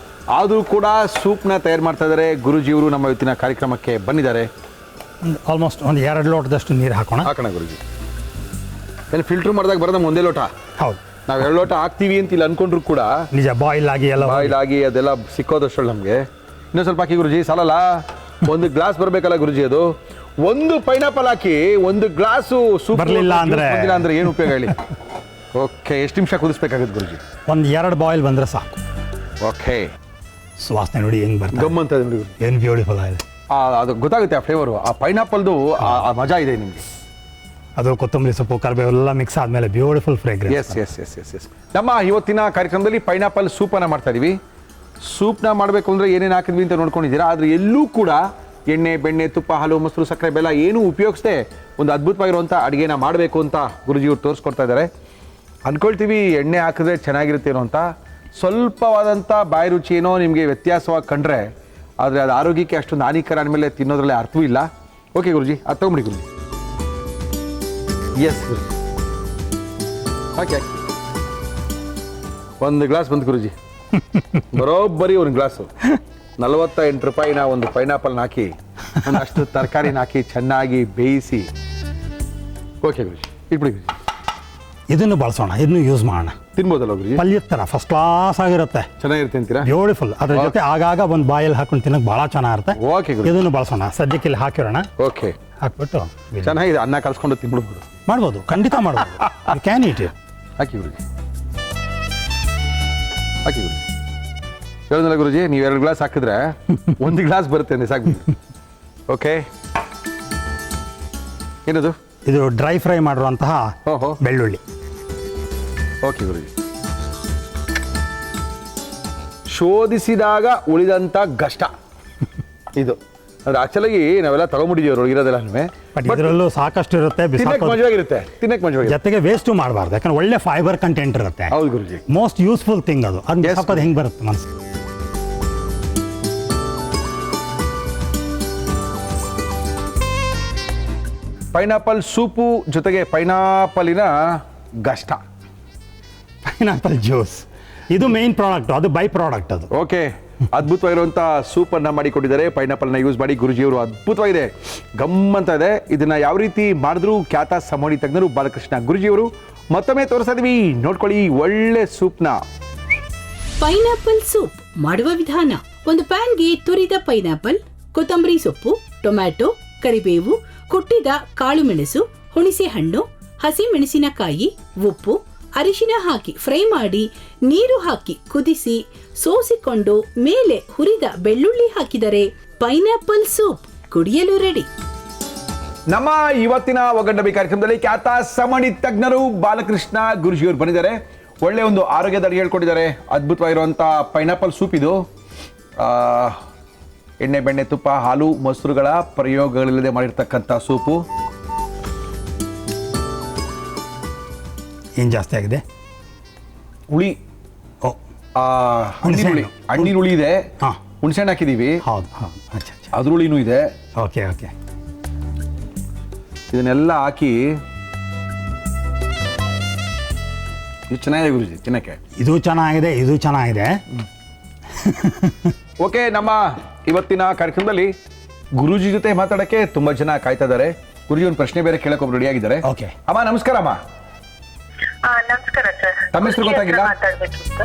ಆದರೂ ಕೂಡ ಸೂಪ್ನ ತಯಾರು ಮಾಡ್ತಾ ಇದ್ದಾರೆ ಗುರುಜಿಯವರು. ನಮ್ಮ ಇವತ್ತಿನ ಕಾರ್ಯಕ್ರಮಕ್ಕೆ ಬಂದಿದ್ದಾರೆ. ಆಲ್ಮೋಸ್ಟ್ ಒಂದು 2 ಲೋಟದಷ್ಟು ನೀರು ಹಾಕೋಣ. ಹಾಕೋಣ ಗುರುಜಿ. ಏನು ಫಿಲ್ಟ್ರ್ ಮಾಡಿದಾಗ ಬರೋದ ಒಂದೇ ಲೋಟ? ಹೌದು, ನಾವು 2 ಲೋಟ ಹಾಕ್ತೀವಿ ಅಂತ ಇಲ್ಲಿ ಅನ್ಕೊಂಡ್ರು ಕೂಡ ನಿಜ ಬಾಯ್ಲ್ ಆಗಿ ಎಲ್ಲ ಬಾಯ್ಲ್ ಆಗಿ ಅದೆಲ್ಲ ಸಿಕ್ಕೋದಷ್ಟು ನಮಗೆ. ಇನ್ನೊಂದು ಸ್ವಲ್ಪ ಹಾಕಿ ಗುರುಜಿ, ಸಾಲಲ್ಲ. 1 ಗ್ಲಾಸ್ ಬರಬೇಕಲ್ಲ ಗುರುಜಿ. ಅದು 1 ಪೈನಾಪಲ್ ಹಾಕಿ 1 ಗ್ಲಾಸು ಸೂಪ್ ಬರ್ಲಿಲ್ಲ ಅಂದ್ರೆ ಏನು ಉಪಯೋಗ ಹೇಳಿ? ಓಕೆ, ಎಷ್ಟು ನಿಮಿಷ ಕುದಿಸ್ಬೇಕಾಗುತ್ತೆ ಗುರುಜಿ? ಒಂದು 2 ಬಾಯ್ಲ್ ಬಂದರೆ ಸಾಕು. ಓಕೆ, ಸುವಾಸನೆ ನೋಡಿ ಹೆಂಗೆ ಬರ್ತದೆ, ಗಮ್ ಅಂತ ಇದೆ ನೋಡಿ ಗುರುಜಿ. ಏನು ಬ್ಯೂಟಿಫುಲ್ ಆಗಿದೆ. ಅದು ಗೊತ್ತಾಗುತ್ತೆ ಆ ಫ್ಲೇವರು, ಆ ಪೈನಾಪಲ್ದು ಆ ಮಜಾ ಇದೆ ನಿಮಗೆ. ಅದು ಕೊತ್ತಂಬರಿ ಸೊಪ್ಪು ಕರಿಬೇವು ಎಲ್ಲ ಮಿಕ್ಸ್ ಆದಮೇಲೆ beautiful fragrance. Yes yes yes yes yes. ನಮ್ಮ ಇವತ್ತಿನ ಕಾರ್ಯಕ್ರಮದಲ್ಲಿ ಪೈನಾಪಲ್ ಸೂಪನ್ನು ಮಾಡ್ತಾ ಇದೀವಿ. ಸೂಪ್ನ ಮಾಡಬೇಕು ಅಂದರೆ ಏನೇನು ಹಾಕಿದ್ವಿ ಅಂತ ನೋಡ್ಕೊಂಡಿದ್ದೀರಾ. ಆದರೆ ಎಲ್ಲೂ ಕೂಡ ಎಣ್ಣೆ, ಬೆಣ್ಣೆ, ತುಪ್ಪ, ಹಾಲು, ಮೊಸರು, ಸಕ್ಕರೆ, ಬೆಲ್ಲ ಏನೂ ಉಪಯೋಗಿಸದೆ ಒಂದು ಅದ್ಭುತವಾಗಿರುವಂಥ ಅಡುಗೆನ ಮಾಡಬೇಕು ಅಂತ ಗುರುಜಿಯವರು ತೋರಿಸ್ಕೊಡ್ತಾ ಇದ್ದಾರೆ. ಅಂದ್ಕೊಳ್ತೀವಿ ಎಣ್ಣೆ ಹಾಕಿದ್ರೆ ಚೆನ್ನಾಗಿರುತ್ತೇನೋ ಅಂತ. ಸ್ವಲ್ಪವಾದಂಥ ಬಾಯಿ ರುಚಿ ಏನೋ ನಿಮಗೆ ವ್ಯತ್ಯಾಸವಾಗಿ ಕಂಡ್ರೆ, ಆದರೆ ಅದು ಆರೋಗ್ಯಕ್ಕೆ ಅಷ್ಟೊಂದು ಹಾನಿಕರ ಅಂದಮೇಲೆ ತಿನ್ನೋದ್ರಲ್ಲೇ ಅರ್ಥವೂ ಇಲ್ಲ. ಓಕೆ ಗುರುಜಿ, ಅದು ತೊಗೊಂಬಿಡಿ ಗುರುಜಿ. ಎಸ್ ಗುರುಜಿ, ಹಾಕಿ ಹಾಕಿ. 1 ಗ್ಲಾಸ್ ಬಂತು ಗುರುಜಿ, ಬರೋಬ್ಬರಿ 1 ಗ್ಲಾಸು. 48 ರೂಪಾಯಿನ ಒಂದು ಪೈನಾಪಲ್ನ ಹಾಕಿ ಅಷ್ಟು ತರಕಾರಿನ ಹಾಕಿ ಚೆನ್ನಾಗಿ ಬೇಯಿಸಿ. ಓಕೆ ಗುರುಜಿ, ಇಟ್ಬಿಡಿ ಗುರುಜಿ. ಇದನ್ನು ಬಳಸೋಣ, ಇದನ್ನು ಯೂಸ್ ಮಾಡೋಣ. ತಿನ್ಬೋದಲ್ಲ ಗುರುಜಿ? ಪಲ್ಯದ ಥರ ಫಸ್ಟ್ ಕ್ಲಾಸ್ ಆಗಿರುತ್ತೆ, ಚೆನ್ನಾಗಿರುತ್ತೆ ಅಂತೀರಾ? ಬ್ಯೂಟಿಫುಲ್. ಅದ್ರ ಜೊತೆ ಆಗಾಗ ಒಂದು ಬಾಯಲ್ಲಿ ಹಾಕೊಂಡು ತಿನ್ನಕ್ಕೆ ಭಾಳ ಚೆನ್ನಾಗಿರುತ್ತೆ. ಓಕೆ ಗುರುಜಿ, ಇದನ್ನು ಬಳಸೋಣ. ಸದ್ಯಕ್ಕೆ ಇಲ್ಲಿ ಹಾಕಿರೋಣ. ಓಕೆ, ಹಾಕ್ಬಿಟ್ಟು ಚೆನ್ನಾಗಿದೆ. ಅನ್ನ ಕಲ್ಸ್ಕೊಂಡು ತಿನ್ಬಿಡ್ಬೋದು. ಮಾಡ್ಬೋದು, ಖಂಡಿತ ಮಾಡ್ಬೋದು. You can eat it. ಹಾಕಿ ಗುರುಜಿ, ಹಾಕಿ ಗುರುಜಿ. ಹೇಳಿದ್ನಲ್ಲ ಗುರುಜಿ, ನೀವು 2 ಗ್ಲಾಸ್ ಹಾಕಿದ್ರೆ 1 ಗ್ಲಾಸ್ ಬರುತ್ತೆ ಅಂದ್ರೆ ಸಾಕು. ಓಕೆ, ಏನದು? ಇದು ಡ್ರೈ ಫ್ರೈ ಮಾಡಿರುವಂತಹ ಓಹೋ, ಬೆಳ್ಳುಳ್ಳಿ. ಓಕೆ ಗುರುಜಿ. ಶೋಧಿಸಿದಾಗ ಉಳಿದಂಥ ಗಷ್ಟ ಇದು. ಅಂದ್ರೆ ಆಕ್ಚುಲಾಗಿ ನಾವೆಲ್ಲ ತಗೊಂಡ್ಬಿಟ್ಟಿದ್ದೀವಿ ಅವ್ರು ಇರೋದೆಲ್ಲ. ಬಟ್ ಇದರಲ್ಲೂ ಸಾಕಷ್ಟು ಇರುತ್ತೆ, ತಿನ್ನಕ್ಕೆ ಮಜವಾಗಿರುತ್ತೆ, ತಿನ್ನಕ್ಕೆ ಮಜವಾಗಿರುತ್ತೆ. ಜೊತೆಗೆ ವೇಸ್ಟು ಮಾಡಬಾರ್ದು, ಯಾಕಂದ್ರೆ ಒಳ್ಳೆ ಫೈಬರ್ ಕಂಟೆಂಟ್ ಇರುತ್ತೆ. ಹೌದು ಗುರುಜಿ, ಮೋಸ್ಟ್ ಯೂಸ್ಫುಲ್ ಥಿಂಗ್ ಅದು. ಅದು Yes, ಸ್ವಲ್ಪ ಹೆಂಗೆ ಬರುತ್ತೆ ಮನಸ್ಸು. ಪೈನಾಪಲ್ ಸೂಪು ಜೊತೆಗೆ ಪೈನಾಪಲಿನ ಗಷ್ಟ, ಪೈನಾಪಲ್ ಜ್ಯೂಸ್, ಇದು ಮೇನ್ ಪ್ರಾಡಕ್ಟ್, ಅದು ಬೈ ಪ್ರಾಡಕ್ಟ್ ಅದು. ಓಕೆ, ಅದ್ಭುತವಾಗಿರುವಂಥ ಸೂಪನ್ನು ಮಾಡಿಕೊಟ್ಟಿದ್ದಾರೆ. ಪೈನಾಪಲ್ನ ಯೂಸ್ ಮಾಡಿ ಗುರುಜಿಯವರು. ಅದ್ಭುತವಾಗಿದೆ, ಗಮ್ಮಂತ ಇದೆ. ಇದನ್ನು ಯಾವ ರೀತಿ ಮಾಡಿದ್ರು ಖ್ಯಾತ ಸಮೋಡಿ ತಜ್ಞರು ಬಾಲಕೃಷ್ಣ ಗುರುಜಿಯವರು ಮತ್ತೊಮ್ಮೆ ತೋರಿಸ್ತಾ ಇದೀವಿ, ನೋಡ್ಕೊಳ್ಳಿ ಒಳ್ಳೆ ಸೂಪ್ನ. ಪೈನಾಪಲ್ ಸೂಪ್ ಮಾಡುವ ವಿಧಾನ: ಒಂದು ಪ್ಯಾನ್ಗೆ ತುರಿದ ಪೈನಾಪಲ್, ಕೊತ್ತಂಬರಿ ಸೊಪ್ಪು, ಟೊಮ್ಯಾಟೊ, ಕರಿಬೇವು, ಕುಟ್ಟಿದ ಕಾಳು ಮೆಣಸು, ಹುಣಸೆ ಹಣ್ಣು, ಹಸಿ ಮೆಣಸಿನಕಾಯಿ, ಉಪ್ಪು, ಅರಿಶಿನ ಹಾಕಿ ಫ್ರೈ ಮಾಡಿ ನೀರು ಹಾಕಿ ಕುದಿಸಿ ಸೋಸಿಕೊಂಡು ಮೇಲೆ ಹುರಿದ ಬೆಳ್ಳುಳ್ಳಿ ಹಾಕಿದರೆ ಪೈನಾಪಲ್ ಸೂಪ್ ಕುಡಿಯಲು ರೆಡಿ. ನಮ್ಮ ಇವತ್ತಿನ ಒಗ್ಗಂಡಬಿ ಕಾರ್ಯಕ್ರಮದಲ್ಲಿ ಖ್ಯಾತ ಸಮಣಿ ತಜ್ಞರು ಬಾಲಕೃಷ್ಣ ಗುರುಜಿಯವರು ಬಂದಿದ್ದಾರೆ. ಒಳ್ಳೆ ಒಂದು ಆರೋಗ್ಯದ ಅಡುಗೆ ಹೇಳ್ಕೊಟ್ಟಿದ್ದಾರೆ. ಅದ್ಭುತವಾಗಿರುವಂಥ ಪೈನಾಪಲ್ ಸೂಪ್ ಇದು. ಎಣ್ಣೆ, ಬೆಣ್ಣೆ, ತುಪ್ಪ, ಹಾಲು, ಮೊಸರುಗಳ ಪ್ರಯೋಗಗಳಿಲ್ಲದೆ ಮಾಡಿರ್ತಕ್ಕಂಥ ಸೂಪು. ಏನು ಜಾಸ್ತಿ ಆಗಿದೆ? ಹುಳಿ, ಓ, ಹಣ್ಣಿನ ಹುಳಿ ಇದೆ. ಹಾಂ, ಹುಣಸೆಹಣ್ಣು ಹಾಕಿದ್ದೀವಿ. ಹೌದು ಹೌದು, ಅಚ್ಚಾ ಅಚ್ಚಾ, ಅದ್ರ ಹುಳಿನೂ ಇದೆ. Okay okay. ಇದನ್ನೆಲ್ಲ ಹಾಕಿ ಇದು ಚೆನ್ನಾಗಿದೆ ಗುರುಜಿ ತಿನ್ನಕ್ಕೆ. ಇದು ಚೆನ್ನಾಗಿದೆ, ಇದು ಚೆನ್ನಾಗಿದೆ. ಓಕೆ, ನಮ್ಮ ಇವತ್ತಿನ ಕಾರ್ಯಕ್ರಮದಲ್ಲಿ ಗುರುಜಿ ಜೊತೆ ಮಾತಾಡೋಕ್ಕೆ ತುಂಬ ಜನ ಕಾಯ್ತಾ ಇದ್ದಾರೆ. ಗುರುಜಿ ಒಂದು ಪ್ರಶ್ನೆ ಬೇರೆ ಕೇಳಕ್ಕೆ ಒಬ್ರು ರೆಡಿ ಆಗಿದ್ದಾರೆ. ಓಕೆ ಅಮ್ಮ, ನಮಸ್ಕಾರ ಅಮ್ಮ. ನಮಸ್ಕಾರ ಸರ್. ತಮ್ಮ ಹೆಸರು ಗೊತ್ತಾಗಿಲ್ಲ? ಮಾತಾಡ್ಬೇಕಿತ್ತು.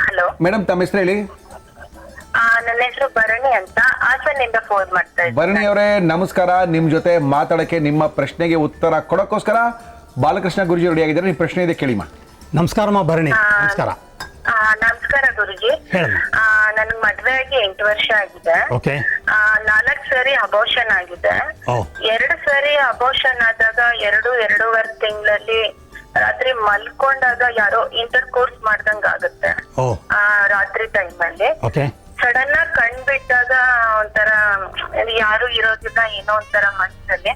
ಹಲೋ ಮೇಡಮ್, ತಮ್ಮ ಹೆಸರು ಹೇಳಿ. ನನ್ನ ಹೆಸರು ಭರಣಿ ಅಂತ, ಹಾಸನಿಂದ ಫೋನ್ ಮಾಡ್ತಾ ಇದ್ದೀನಿ. ಭರಣಿ ಅವರೇ ನಮಸ್ಕಾರ. ನಿಮ್ಮ ಜೊತೆ ಮಾತಾಡಕ್ಕೆ, ನಿಮ್ಮ ಪ್ರಶ್ನೆಗೆ ಉತ್ತರ ಕೊಡೋಕ್ಕೋಸ್ಕರ ಬಾಲಕೃಷ್ಣ ಗುರುಜಿ ರೆಡಿ ಆಗಿದ್ದಾರೆ. ನಿಮ್ಮ ಪ್ರಶ್ನೆ ಇದೆ, ಕೇಳಿಮ್ಮ. ನಮಸ್ಕಾರಮ್ಮ ಭರಣಿ. ನಮಸ್ಕಾರ. ನಮಸ್ಕಾರ ಗುರುಜಿ. ಹೇಳಮ್ಮ. ನನ್ಗೆ ಮದ್ವೆ ಆಗಿ 8 ವರ್ಷ ಆಗಿದೆ. ಓಕೆ. 4 ಸರಿ ಅಬೋಷನ್ ಆಗಿದೆ. ಓ. 2 ಸರಿ ಅಬೋಷನ್ ಆದಾಗ 2.5 ತಿಂಗಳಲ್ಲಿ ರಾತ್ರಿ ಮಲ್ಕೊಂಡಾಗ ಯಾರೋ ಇಂಟರ್ ಕೋರ್ಸ್ ಮಾಡ್ದಂಗ ಆಗುತ್ತೆ. ಓ. ರಾತ್ರಿ ಟೈಮಲ್ಲಿ ಓಕೆ. ಸಡನ್ ಆಗಿ ಕಣ್ ಬಿಟ್ಟಾಗ ಒಂಥರ ಯಾರು ಇರೋದಿಲ್ಲ, ಏನೋ ಒಂಥರ ಮನಸ್ಸಲ್ಲಿ.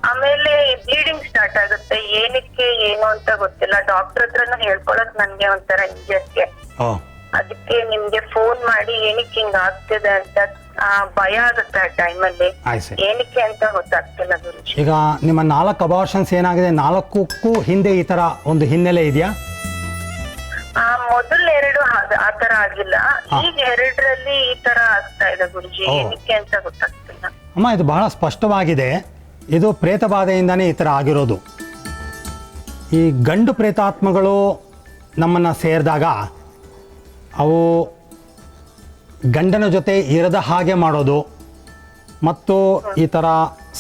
ಆಮೇಲೆ ಬ್ಲೀಡಿಂಗ್ ಸ್ಟಾರ್ಟ್ ಆಗುತ್ತೆ. ಏನಕ್ಕೆ ಏನು ಅಂತ ಗೊತ್ತಿಲ್ಲ. ಡಾಕ್ಟರ್ ಹತ್ರನು ಹೇಳ್ಕೊಳಕ್ ನನ್ಗೆ ಒಂಥರ ಹಿಂಜರಿಕೆ. ಅದಕ್ಕೆ ನಿಮ್ಗೆ ಫೋನ್ ಮಾಡಿ ಏನಕ್ಕೆ ಹಿಂಗ್ ಆಗ್ತಿದೆ ಅಂತ ಭಯ ಆಗುತ್ತೆ ಆ ಟೈಮಲ್ಲಿ. ಆಯ್ತು. ಏನಕ್ಕೆ ಅಂತ ಗೊತ್ತಾಗ್ತಿಲ್ಲ ಗುರುಜಿ. ಈಗ ನಿಮ್ಮ 4 ಅಬಾರ್ಷನ್ಸ್ ಏನಾಗಿದೆ, 4ಕ್ಕೂ ಹಿಂದೆ ಈ ಥರ ಒಂದು ಹಿನ್ನೆಲೆ ಇದೆಯಾ? ಮೊದಲ್ 2 ಆತರ ಆಗಿಲ್ಲ, ಈಗ 2ರಲ್ಲಿ ಈ ತರ ಆಗ್ತಾ ಇದೆ ಗುರುಜಿ. ಏನಕ್ಕೆ ಅಂತ ಗೊತ್ತಾಗ್ತಿಲ್ಲ. ಅಮ್ಮ, ಇದು ಬಹಳ ಸ್ಪಷ್ಟವಾಗಿದೆ. ಇದು ಪ್ರೇತ ಬಾಧೆಯಿಂದಾನೇ ಈ ಥರ ಆಗಿರೋದು. ಈ ಗಂಡು ಪ್ರೇತಾತ್ಮಗಳು ನಮ್ಮನ್ನು ಸೇರಿದಾಗ ಅವು ಗಂಡನ ಜೊತೆ ಇರದ ಹಾಗೆ ಮಾಡೋದು ಮತ್ತು ಈ ಥರ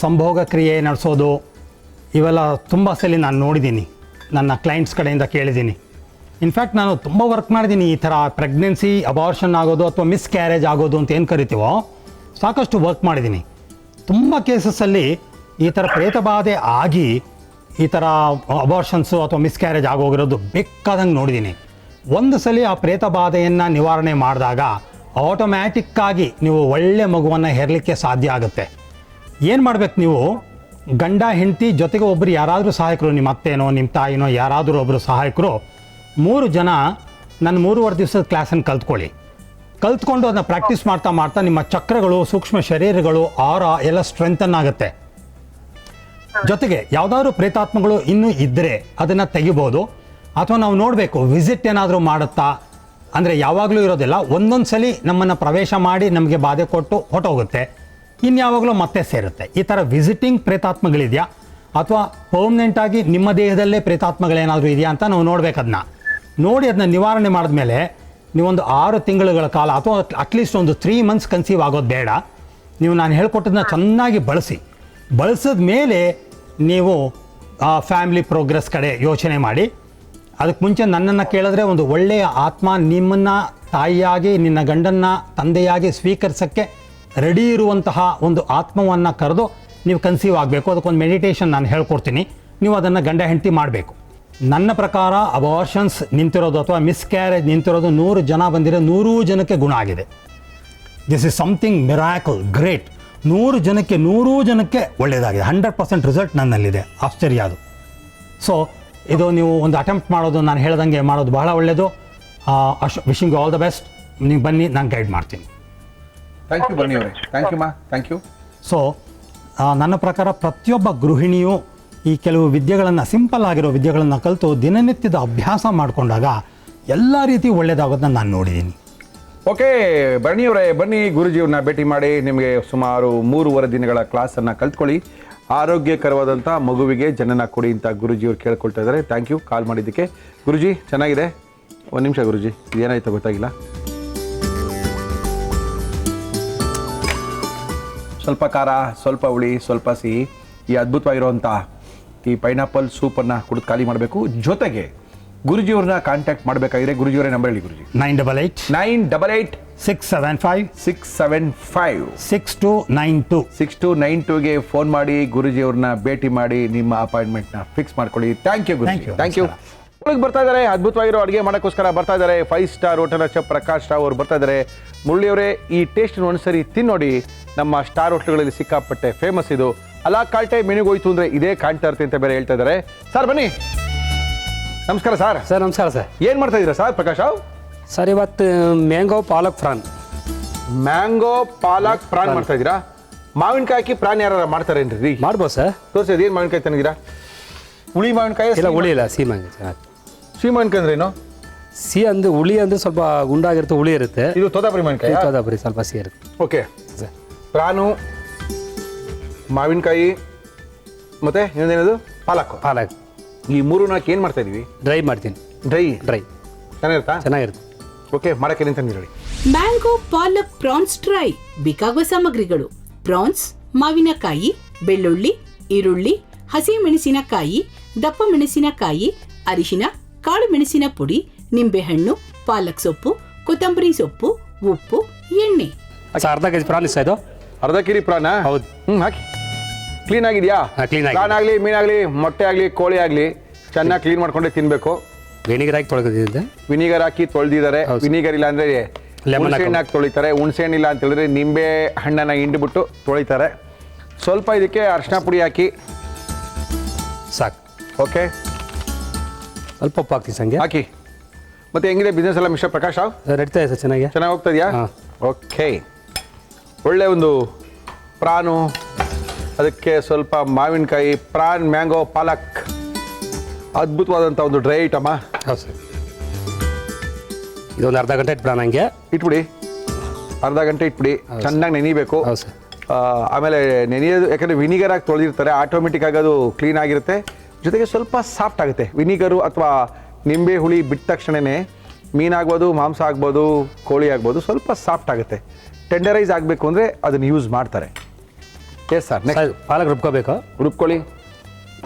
ಸಂಭೋಗ ಕ್ರಿಯೆ ನಡೆಸೋದು, ಇವೆಲ್ಲ ತುಂಬ ಸಲ ನಾನು ನೋಡಿದ್ದೀನಿ, ನನ್ನ ಕ್ಲೈಂಟ್ಸ್ ಕಡೆಯಿಂದ ಕೇಳಿದ್ದೀನಿ. ಇನ್ಫ್ಯಾಕ್ಟ್ ನಾನು ತುಂಬ ವರ್ಕ್ ಮಾಡಿದ್ದೀನಿ ಈ ಥರ ಪ್ರೆಗ್ನೆನ್ಸಿ ಅಬಾರ್ಷನ್ ಆಗೋದು ಅಥವಾ ಮಿಸ್ಕ್ಯಾರೇಜ್ ಆಗೋದು ಅಂತ ಏನು ಕರಿತೀವೋ, ಸಾಕಷ್ಟು ವರ್ಕ್ ಮಾಡಿದ್ದೀನಿ. ತುಂಬ ಕೇಸಸ್ಸಲ್ಲಿ ಈ ಥರ ಪ್ರೇತಬಾಧೆ ಆಗಿ ಈ ಥರ ಅಬಾರ್ಷನ್ಸು ಅಥವಾ ಮಿಸ್ಕ್ಯಾರೇಜ್ ಆಗೋಗಿರೋದು ಬೇಕಾದಂಗೆ ನೋಡಿದ್ದೀನಿ. ಒಂದು ಸಲ ಆ ಪ್ರೇತಬಾಧೆಯನ್ನು ನಿವಾರಣೆ ಮಾಡಿದಾಗ ಆಟೋಮ್ಯಾಟಿಕ್ಕಾಗಿ ನೀವು ಒಳ್ಳೆ ಮಗುವನ್ನು ಹೆರಲಿಕ್ಕೆ ಸಾಧ್ಯ ಆಗುತ್ತೆ. ಏನು ಮಾಡಬೇಕು, ನೀವು ಗಂಡ ಹೆಂಡತಿ ಜೊತೆಗೆ ಒಬ್ಬರು ಯಾರಾದರೂ ಸಹಾಯಕರು, ನಿಮ್ಮ ಅತ್ತೇನೋ ನಿಮ್ಮ ತಾಯಿನೋ ಯಾರಾದರೂ ಒಬ್ಬರು ಸಹಾಯಕರು 3 ಜನ ನನ್ನ 3.5 ದಿವಸದ ಕ್ಲಾಸನ್ನು ಕಲ್ತ್ಕೊಂಡು ಅದನ್ನ ಪ್ರಾಕ್ಟೀಸ್ ಮಾಡ್ತಾ ಮಾಡ್ತಾ ನಿಮ್ಮ ಚಕ್ರಗಳು, ಸೂಕ್ಷ್ಮ ಶರೀರಗಳು, ಆರ ಎಲ್ಲ ಸ್ಟ್ರೆಂಥನ್ ಆಗುತ್ತೆ. ಜೊತೆಗೆ ಯಾವುದಾದ್ರು ಪ್ರೇತಾತ್ಮಗಳು ಇನ್ನೂ ಇದ್ದರೆ ಅದನ್ನು ತೆಗಿಬೋದು. ಅಥವಾ ನಾವು ನೋಡಬೇಕು ವಿಸಿಟ್ ಏನಾದರೂ ಮಾಡುತ್ತಾ, ಅಂದರೆ ಯಾವಾಗಲೂ ಇರೋದಿಲ್ಲ, ಒಂದೊಂದು ಸಲ ನಮ್ಮನ್ನು ಪ್ರವೇಶ ಮಾಡಿ ನಮಗೆ ಬಾಧೆ ಕೊಟ್ಟು ಹೊಟ್ಟೋಗುತ್ತೆ, ಇನ್ಯಾವಾಗಲೂ ಮತ್ತೆ ಸೇರುತ್ತೆ. ಈ ಥರ ವಿಸಿಟಿಂಗ್ ಪ್ರೇತಾತ್ಮಗಳಿದೆಯಾ ಅಥವಾ ಪರ್ಮನೆಂಟಾಗಿ ನಿಮ್ಮ ದೇಹದಲ್ಲೇ ಪ್ರೇತಾತ್ಮಗಳೇನಾದರೂ ಇದೆಯಾ ಅಂತ ನಾವು ನೋಡ್ಬೇಕು. ನೋಡಿ ಅದನ್ನ ನಿವಾರಣೆ ಮಾಡಿದ್ಮೇಲೆ ನೀವೊಂದು 6 ತಿಂಗಳುಗಳ ಕಾಲ ಅಥವಾ ಅಟ್ಲೀಸ್ಟ್ ಒಂದು 3 months ಕನ್ಸೀವ್ ಆಗೋದು ಬೇಡ. ನೀವು ನಾನು ಹೇಳ್ಕೊಟ್ಟದನ್ನ ಚೆನ್ನಾಗಿ ಬಳಸಿದ ಮೇಲೆ ನೀವು ಫ್ಯಾಮಿಲಿ ಪ್ರೋಗ್ರೆಸ್ ಕಡೆ ಯೋಚನೆ ಮಾಡಿ. ಅದಕ್ಕೆ ಮುಂಚೆ ನನ್ನನ್ನು ಕೇಳಿದ್ರೆ ಒಂದು ಒಳ್ಳೆಯ ಆತ್ಮ ನಿಮ್ಮನ್ನು ತಾಯಿಯಾಗಿ, ನಿನ್ನ ಗಂಡನ್ನು ತಂದೆಯಾಗಿ ಸ್ವೀಕರಿಸೋಕ್ಕೆ ರೆಡಿ ಇರುವಂತಹ ಒಂದು ಆತ್ಮವನ್ನು ಕರೆದು ನೀವು ಕನ್ಸೀವ್ ಆಗಬೇಕು. ಅದಕ್ಕೊಂದು ಮೆಡಿಟೇಷನ್ ನಾನು ಹೇಳ್ಕೊಡ್ತೀನಿ, ನೀವು ಅದನ್ನು ಗಂಡ ಹೆಂಡತಿ ಮಾಡಬೇಕು. ನನ್ನ ಪ್ರಕಾರ ಅಬಾರ್ಷನ್ಸ್ ನಿಂತಿರೋದು ಅಥವಾ ಮಿಸ್ಕ್ಯಾರೇಜ್ ನಿಂತಿರೋದು 100 ಜನ ಬಂದಿರೋ 100 ಜನಕ್ಕೆ ಗುಣ ಆಗಿದೆ. This is something miracle, great. 100 ಜನಕ್ಕೆ ಒಳ್ಳೆಯದಾಗಿದೆ. 100% ರಿಸಲ್ಟ್ ನನ್ನಲ್ಲಿದೆ. ಆಶ್ಚರ್ಯ ಅದು. ಸೊ ಇದು ನೀವು ಒಂದು ಅಟೆಂಪ್ಟ್ ಮಾಡೋದು, ನಾನು ಹೇಳ್ದಂಗೆ ಮಾಡೋದು ಬಹಳ ಒಳ್ಳೆಯದು. Wishing you all the best. ನೀವು ಬನ್ನಿ, ನಾನು ಗೈಡ್ ಮಾಡ್ತೀನಿ. ಥ್ಯಾಂಕ್ ಯು ಬನ್ನಿ ಅವರೇ. ಥ್ಯಾಂಕ್ ಯು ಮಾ, ಥ್ಯಾಂಕ್ ಯು. ಸೊ ನನ್ನ ಪ್ರಕಾರ ಪ್ರತಿಯೊಬ್ಬ ಗೃಹಿಣಿಯು ಈ ಕೆಲವು ವಿದ್ಯೆಗಳನ್ನು, ಸಿಂಪಲ್ ಆಗಿರೋ ವಿದ್ಯೆಗಳನ್ನು ಕಲಿತು ದಿನನಿತ್ಯದ ಅಭ್ಯಾಸ ಮಾಡಿಕೊಂಡಾಗ ಎಲ್ಲ ರೀತಿ ಒಳ್ಳೆಯದಾಗೋದನ್ನ ನಾನು ನೋಡಿದ್ದೀನಿ. ಓಕೆ ಬನ್ನಿಯವರೇ, ಬನ್ನಿ ಗುರುಜಿಯವ್ರನ್ನ ಭೇಟಿ ಮಾಡಿ ನಿಮಗೆ ಸುಮಾರು 3.5 ದಿನಗಳ ಕ್ಲಾಸನ್ನು ಕಲ್ತ್ಕೊಳ್ಳಿ. ಆರೋಗ್ಯಕರವಾದಂಥ ಮಗುವಿಗೆ ಜನನ ಕೊಡಿ ಅಂತ ಗುರುಜಿಯವ್ರು ಕೇಳ್ಕೊಳ್ತಾ ಇದ್ದಾರೆ. ಥ್ಯಾಂಕ್ ಯು ಕಾಲ್ ಮಾಡಿದ್ದಕ್ಕೆ. ಗುರುಜಿ ಚೆನ್ನಾಗಿದೆ. ಒಂದು ನಿಮಿಷ ಗುರುಜಿ, ಇದೇನಾಯ್ತು ಗೊತ್ತಾಗಿಲ್ಲ. ಸ್ವಲ್ಪ ಖಾರ, ಸ್ವಲ್ಪ ಹುಳಿ, ಸ್ವಲ್ಪ ಸಿಹಿ, ಈ ಅದ್ಭುತವಾಗಿರುವಂಥ ಈ ಪೈನಾಪಲ್ ಸೂಪನ್ನು ಕುಡಿದು ಖಾಲಿ ಮಾಡಬೇಕು. ಜೊತೆಗೆ ಗುರುಜಿಯವ್ರನ್ನ ಕಾಂಟ್ಯಾಕ್ಟ್ ಮಾಡಬೇಕಾಗಿದೆ. ಗುರುಜಿಯವರೇ ನಂಬರ್ ಹೇಳಿ ಗುರುಜಿ. 988 675 6292 6292ಗೆ ಫೋನ್ ಮಾಡಿ ಗುರುಜಿಯವ್ರನ್ನ ಭೇಟಿ ಮಾಡಿ ನಿಮ್ಮ ಅಪಾಯಿಂಟ್ಮೆಂಟ್ನ ಫಿಕ್ಸ್ ಮಾಡ್ಕೊಳ್ಳಿ. Thank you Guruji. Thank you. ಒಳಗೆ ಬರ್ತಾ ಇದ್ದಾರೆ, ಅದ್ಭುತವಾಗಿರೋ ಅಡುಗೆ ಮಾಡೋಕ್ಕೋಸ್ಕರ ಬರ್ತಾ ಇದ್ದಾರೆ 5 star hotel chef Prakash Rao ಅವರು ಬರ್ತಾ ಇದ್ದಾರೆ. ಮುರಳಿಯವರೇ, ಈ ಟೇಸ್ಟ್ ಒಂದ್ಸರಿ ತಿನ್ನೋಡಿ. ನಮ್ಮ ಸ್ಟಾರ್ ಹೋಟ್ಲುಗಳಲ್ಲಿ ಸಿಕ್ಕಾಪಟ್ಟೆ ಫೇಮಸ್ ಇದು. ಅಲಾ ಕಾಲ್ಟೆ ಮೆನುಗೆ ಹೋಯ್ತು ಅಂದರೆ ಇದೇ ಕಾಣ್ತಾ ಇರ್ತೀನಿ ಅಂತ ಬೇರೆ ಹೇಳ್ತಾ ಇದ್ದಾರೆ. ಸರ್ ಬನ್ನಿ. ನಮಸ್ಕಾರ ಸರ್. ಸರ್ ನಮಸ್ಕಾರ ಸರ್. ಏನು ಮಾಡ್ತಾ ಇದ್ದೀರಾ ಸರ್ ಪ್ರಕಾಶ್ ರಾವ್? ಸರ್ ಇವತ್ತು ಮ್ಯಾಂಗೋ ಪಾಲಕ್ ಪ್ರಾನ್. ಮ್ಯಾಂಗೋ ಪಾಲಕ್ ಪ್ರಾನ್ ಮಾಡ್ತಾ ಇದ್ದೀರಾ? ಮಾವಿನಕಾಯಿ ಹಾಕಿ ಪ್ರಾನ್ ಯಾರು ಮಾಡ್ತಾರೇನ್ರಿ? ಮಾಡ್ಬೋದು ಸರ್. ತೋರಿಸಿ, ಅದೇನು ಮಾವಿನಕಾಯಿ ತಂದಿದ್ದೀರಾ? ಹುಳಿ ಮಾವಿನಕಾಯಿ? ಇಲ್ಲ ಹುಳಿ ಇಲ್ಲ, ಸಿಹಿ ಮಾವಿನಕಾಯಿ. ಸಿಹಿ ಮಾವಿನಕಾಯಿ ಅಂದ್ರೆ ಏನು? ಸಿಹಿ ಅಂದ್ರೆ ಹುಳಿ ಅಂದ್ರೆ ಸ್ವಲ್ಪ ಗುಂಡಾಗಿರುತ್ತೆ, ಹುಳಿ ಇರುತ್ತೆ. ಇದು ತೋತಾಪುರಿ ಮಾವಿನಕಾಯಿ? ತೋತಾಪುರಿ ಸ್ವಲ್ಪ ಸಿಹಿ ಇರುತ್ತೆ. Okay sir. ಪ್ರಾನು, ಮಾವಿನಕಾಯಿ ಮತ್ತೆ ಇನ್ನೊಂದೇನದು ಪಾಲಕ್. ಈ 3 ನಾಲ್ಕು ಏನು ಮಾಡ್ತಾ ಇದೀವಿ? ಡ್ರೈ ಮಾಡ್ತೀನಿ. ಡ್ರೈ ಚೆನ್ನಾಗಿರುತ್ತಾ? ಚೆನ್ನಾಗಿರುತ್ತೆ. ಓಕೆ, ಮಾಡಕ್ಕೆ ನಿಂತ ಹೇಳಿ. Mango palak France dry. ಬೇಕಾಗುವ ಸಾಮಗ್ರಿಗಳು: ಪ್ರಾನ್ಸ್, ಮಾವಿನಕಾಯಿ, ಬೆಳ್ಳುಳ್ಳಿ, ಈರುಳ್ಳಿ, ಹಸಿ ಮೆಣಸಿನಕಾಯಿ, ದಪ್ಪ ಮೆಣಸಿನಕಾಯಿ, ಅರಿಶಿನ, ಕಾಳು ಮೆಣಸಿನ ಪುಡಿ, ನಿಂಬೆಹಣ್ಣು, ಪಾಲಕ್ ಸೊಪ್ಪು, ಕೊತ್ತಂಬರಿ ಸೊಪ್ಪು, ಉಪ್ಪು, ಎಣ್ಣೆ. ಅರ್ಧ ಕೆಜಿ ಪ್ರಾನ್ ಇಷ್ಟ ಇದು. ಅರ್ಧ ಕಿರಿ ಪ್ರಾಣ? ಹೌದು. ಹಾಕಿ. ಕ್ಲೀನ್ ಆಗಿದೆಯಾ? ಪ್ರಾನ್ ಆಗಲಿ, ಮೀನಾಗಲಿ, ಮೊಟ್ಟೆ ಆಗಲಿ, ಕೋಳಿ ಆಗಲಿ ಚೆನ್ನಾಗಿ ಕ್ಲೀನ್ ಮಾಡ್ಕೊಂಡೆ ತಿನ್ಬೇಕು. ವಿನಿಗರ್ ಹಾಕಿ ತೊಳೆದಿದ್ದೆ. ವಿನಿಗರ್ ಹಾಕಿ ತೊಳೆದಿದ್ದಾರೆ. ವಿನಿಗರ್ ಇಲ್ಲ ಅಂದ್ರೆ ಹುಣಸೆ ಹಣ್ಣು ಹಾಕಿ ತೊಳಿತಾರೆ. ಹುಣಸೆ ಹಣ್ಣಿಲ್ಲ ಅಂತ ಹೇಳಿದ್ರೆ ನಿಂಬೆ ಹಣ್ಣನ್ನು ಹಿಂಡ್ಬಿಟ್ಟು ತೊಳಿತಾರೆ. ಸ್ವಲ್ಪ ಇದಕ್ಕೆ ಅರಿಶಿನ ಪುಡಿ ಹಾಕಿ ಸಾಕು. ಓಕೆ, ಸ್ವಲ್ಪ ಉಪ್ಪು ಹಾಕಿ ಸಂಗೆ ಹಾಕಿ. ಮತ್ತೆ ಹೆಂಗಿದೆ ಬಿಸ್ನೆಸ್ ಎಲ್ಲ ಮಿಸ್ಟರ್ ಪ್ರಕಾಶ್ ರಾವ್? ನಡೀತಾ ಇದೆ ಸರ್ ಚೆನ್ನಾಗಿ. ಚೆನ್ನಾಗಿ ಹೋಗ್ತಾ ಇದೆಯಾ? ಹಾಂ. ಓಕೆ. ಒಳ್ಳೆ ಒಂದು ಪ್ರಾನು, ಅದಕ್ಕೆ ಸ್ವಲ್ಪ ಮಾವಿನಕಾಯಿ, ಪ್ರಾನ್ ಮ್ಯಾಂಗೋ ಪಾಲಕ್, ಅದ್ಭುತವಾದಂಥ ಒಂದು ಡ್ರೈ ಐಟಮ. ಹೌದು ಸರ್. ಇದೊಂದು ಅರ್ಧ ಗಂಟೆ ಇಟ್ಬಿಡೋಣ ಹಂಗೆ. ಇಟ್ಬಿಡಿ, ಅರ್ಧ ಗಂಟೆ ಇಟ್ಬಿಡಿ. ಚೆನ್ನಾಗಿ ನೆನಿಬೇಕು. ಹೌದು ಸರ್. ಆಮೇಲೆ ನೆನೆಯೋದು, ಯಾಕಂದರೆ ವಿನಿಗರ್ ಆಗಿ ತೊಳೆದಿರ್ತಾರೆ, ಆಟೋಮೆಟಿಕ್ ಆಗಿ ಅದು ಕ್ಲೀನ್ ಆಗಿರುತ್ತೆ. ಜೊತೆಗೆ ಸ್ವಲ್ಪ ಸಾಫ್ಟ್ ಆಗುತ್ತೆ. ವಿನಿಗರು ಅಥವಾ ನಿಂಬೆ ಹುಳಿ ಬಿಟ್ಟ ತಕ್ಷಣವೇ ಮೀನಾಗ್ಬೋದು, ಮಾಂಸ ಆಗ್ಬೋದು, ಕೋಳಿ ಆಗ್ಬೋದು, ಸ್ವಲ್ಪ ಸಾಫ್ಟ್ ಆಗುತ್ತೆ. ಟೆಂಡರೈಸ್ ಆಗಬೇಕು ಅಂದರೆ ಅದನ್ನು ಯೂಸ್ ಮಾಡ್ತಾರೆ. Yes sir. ನೆಕ್ಸ್ಟ್ ಪಾಲಕ್ ರುಬ್ಕೋಬೇಕು. ರುಬ್ಕೊಳ್ಳಿ.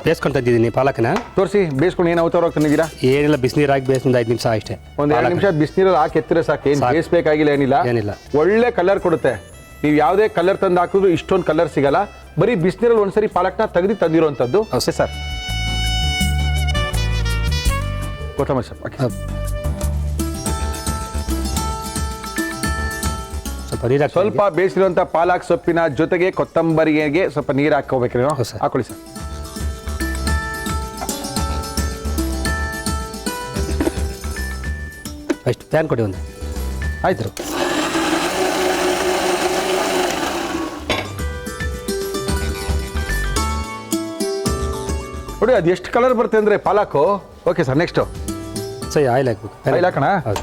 ಬೇಯಿಸ್ಕೊಂಡು ತಂದಿದ್ದೀನಿ ಪಾಲಕನ. ತೋರಿಸಿ, ಬೇಯಿಸ್ಕೊಂಡು ಏನು ಅವತಾರ ತಂದಿದ್ದೀರಾ? ಏನಿಲ್ಲ, ಬಿಸಿನೀರು ಹಾಕಿ ಬೇಯಿಸಿ ಒಂದು 5 ನಿಮಿಷ ಅಷ್ಟೇ. ಒಂದು 2 ನಿಮಿಷ ಬಿಸಿನೀರಲ್ಲಿ ಹಾಕಿ ಎತ್ತಿದ್ರೆ ಸಾಕು. ಏನು ಬೇಯಿಸ್ಬೇಕಾಗಿಲ್ಲ, ಏನಿಲ್ಲ. ಒಳ್ಳೆ ಕಲರ್ ಕೊಡುತ್ತೆ. ನೀವು ಯಾವುದೇ ಕಲರ್ ತಂದು ಹಾಕಿದ್ರು ಇಷ್ಟೊಂದು ಕಲರ್ ಸಿಗಲ್ಲ. ಬರೀ ಬಿಸಿನೀರಲ್ಲಿ ಒಂದ್ಸರಿ ಪಾಲಕ್ನ ತಂದಿರೋವಂಥದ್ದು. ಅಷ್ಟೇ ಸರ್. ಕೊತ್ತಂಬರಿ ಸರ್. ಸ್ವಲ್ಪ ನೀರು ಹಾಕಿ. ಸ್ವಲ್ಪ ಬೇಯಿಸಿರುವಂಥ ಪಾಲಕ್ ಸೊಪ್ಪಿನ ಜೊತೆಗೆ ಕೊತ್ತಂಬರಿಗೆ ಸ್ವಲ್ಪ ನೀರು ಹಾಕೋಬೇಕು ನೀವು. ಹಾಕೊಳ್ಳಿ ಸರ್. ಅಷ್ಟು ಪ್ಯಾನ್ ಕೊಡಿ ಒಂದು. ಆಯ್ತು. ನೋಡಿ ಅದು ಎಷ್ಟು ಕಲರ್ ಬರುತ್ತೆ ಅಂದರೆ ಪಾಲಕು. Okay sir. ನೆಕ್ಸ್ಟು ಸರಿ, ಆಯಿಲ್ ಹಾಕ್ಬೇಕು. ಆಯಿಲ್ ಹಾಕೋಣ. ಹೌದು.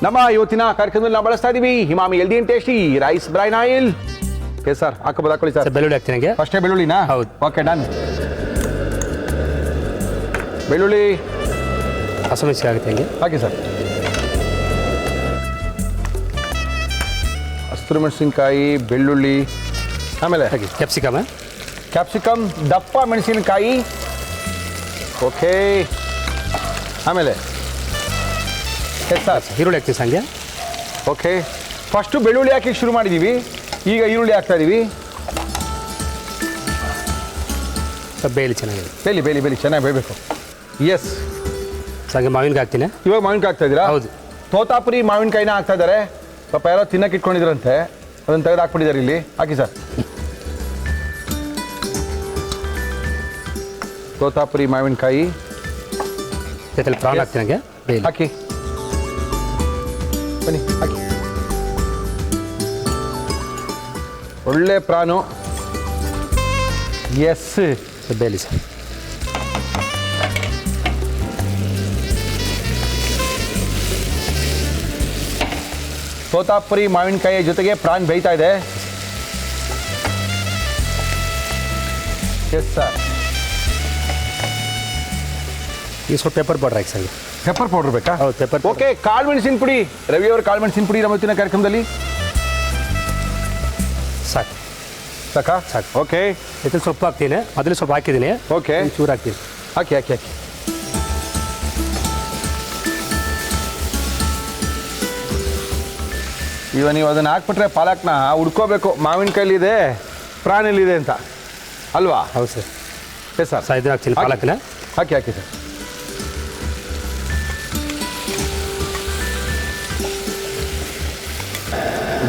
ನಮ್ಮ ಇವತ್ತಿನ ಕಾರ್ಯಕ್ರಮದಲ್ಲಿ ನಾವು ಬಳಸ್ತಾ ಇದೀವಿ Emami healthy and tasty rice bran oil. Okay sir, ಹಾಕೋಬೋದು. ಹಾಕೊಳ್ಳಿ ಸರ್. ಬೆಳ್ಳುಳ್ಳಿ ಹಾಕ್ತೀನಿ ಹಂಗೆ. ಫಸ್ಟೇ ಬೆಳ್ಳುಳ್ಳಿನಾ? ಹೌದು. Okay, done. ಬೆಳ್ಳುಳ್ಳಿ, ಹಸಿಮೆಣಸಿನಕಾಯಿ ಆಗುತ್ತೆ ಹಂಗೆ. ಹಾಕಿ ಸರ್. ಹಸಿರು ಮೆಣಸಿನ್ಕಾಯಿ, ಬೆಳ್ಳುಳ್ಳಿ, ಆಮೇಲೆ ಹಾಕಿ ಕ್ಯಾಪ್ಸಿಕಮ್. ಕ್ಯಾಪ್ಸಿಕಮ್, ದಪ್ಪ ಮೆಣಸಿನಕಾಯಿ. ಓಕೆ, ಆಮೇಲೆ ಸರ್ ಈರುಳ್ಳಿ ಹಾಕ್ತೀವಿ ಹಂಗೆ. ಓಕೆ, ಫಸ್ಟು ಬೆಳ್ಳುಳ್ಳಿ ಹಾಕಿ ಶುರು ಮಾಡಿದ್ದೀವಿ, ಈಗ ಈರುಳ್ಳಿ ಹಾಕ್ತಾ ಇದ್ದೀವಿ. ಸ್ವಲ್ಪ ಬೇಲಿ ಚೆನ್ನಾಗಿದೆ. ಬೇಲಿ ಚೆನ್ನಾಗಿ ಬೇಯಬೇಕು. ಎಸ್. ಹಾಗೆ ಮಾವಿನಕಾಯಿ ಹಾಕ್ತೀನಿ. ಇವಾಗ ಮಾವಿನಕಾಯಿ ಹಾಕ್ತಾ ಇದ್ದೀರಾ? ಹೌದು. ತೋತಾಪುರಿ ಮಾವಿನಕಾಯಿನ ಹಾಕ್ತಾ ಇದ್ದಾರೆ. ಪಾಪ ಯಾರೋ ತಿನ್ನಕ್ಕೆ ಇಟ್ಕೊಂಡಿದ್ರಂತೆ, ಅದನ್ನು ತೆಗೆದು ಹಾಕ್ಬಿಟ್ಟಿದ್ದಾರೆ ಇಲ್ಲಿ. ಹಾಕಿ ಸರ್. ತೋತಾಪುರಿ ಮಾವಿನಕಾಯಿ ಜೊತೆಲಿ ಪ್ರಾನ್ ಹಾಕ್ತೀನಿ ಹಂಗೆ. ಬೇಲಿ ಹಾಕಿ. ಬನ್ನಿ ಹಾಕಿ. ಒಳ್ಳೆ ಪ್ರಾನು. ಎಸ್. ಬೇಲಿ ಸರ್. ತೋತಾಪುರಿ ಮಾವಿನಕಾಯಿಯ ಜೊತೆಗೆ ಪ್ರಾನ್ ಬೇಯ್ತಾ ಇದೆ. Yes sir. ಈಗ ಸ್ವಲ್ಪ ಪೆಪ್ಪರ್ ಪೌಡರ್ ಹಾಕಿ ಸರ್. ಪೆಪ್ಪರ್ ಪೌಡರ್ ಬೇಕಾ? ಹೌದು, ಪೆಪ್ಪರ್. ಓಕೆ, ಕಾಳು ಮೆಣಸಿನ ಪುಡಿ. ರವಿ ಅವರ ಕಾಳು ಮೆಣಸಿನ ಪುಡಿ ನಮ್ಮ ಇವತ್ತಿನ ಕಾರ್ಯಕ್ರಮದಲ್ಲಿ ಸಾಕು. ಸಾಕಾ? ಸಾಕು. ಓಕೆ. ಇದರಲ್ಲಿ ಸ್ವಲ್ಪ ಹಾಕ್ತೀನಿ, ಮೊದಲು ಸ್ವಲ್ಪ ಹಾಕಿದ್ದೀನಿ. ಓಕೆ, ಚೂರು ಹಾಕ್ತೀನಿ. ಹಾಕಿ ಹಾಕಿ ಹಾಕಿ. ಇವಾಗ ನೀವು ಅದನ್ನು ಹಾಕ್ಬಿಟ್ರೆ ಪಾಲಕ್ನ ಹುಡ್ಕೋಬೇಕು, ಮಾವಿನಕಾಯಿಲಿದೆ ಪ್ರಾಣಲ್ಲಿದೆ ಅಂತ ಅಲ್ವಾ? ಹೌದು ಸರ್. Yes sir. ಇದನ್ನ ಹಾಕ್ತೀನಿ ಪಾಲಕ್ನ. ಹಾಕಿ ಹಾಕಿ ಸರ್.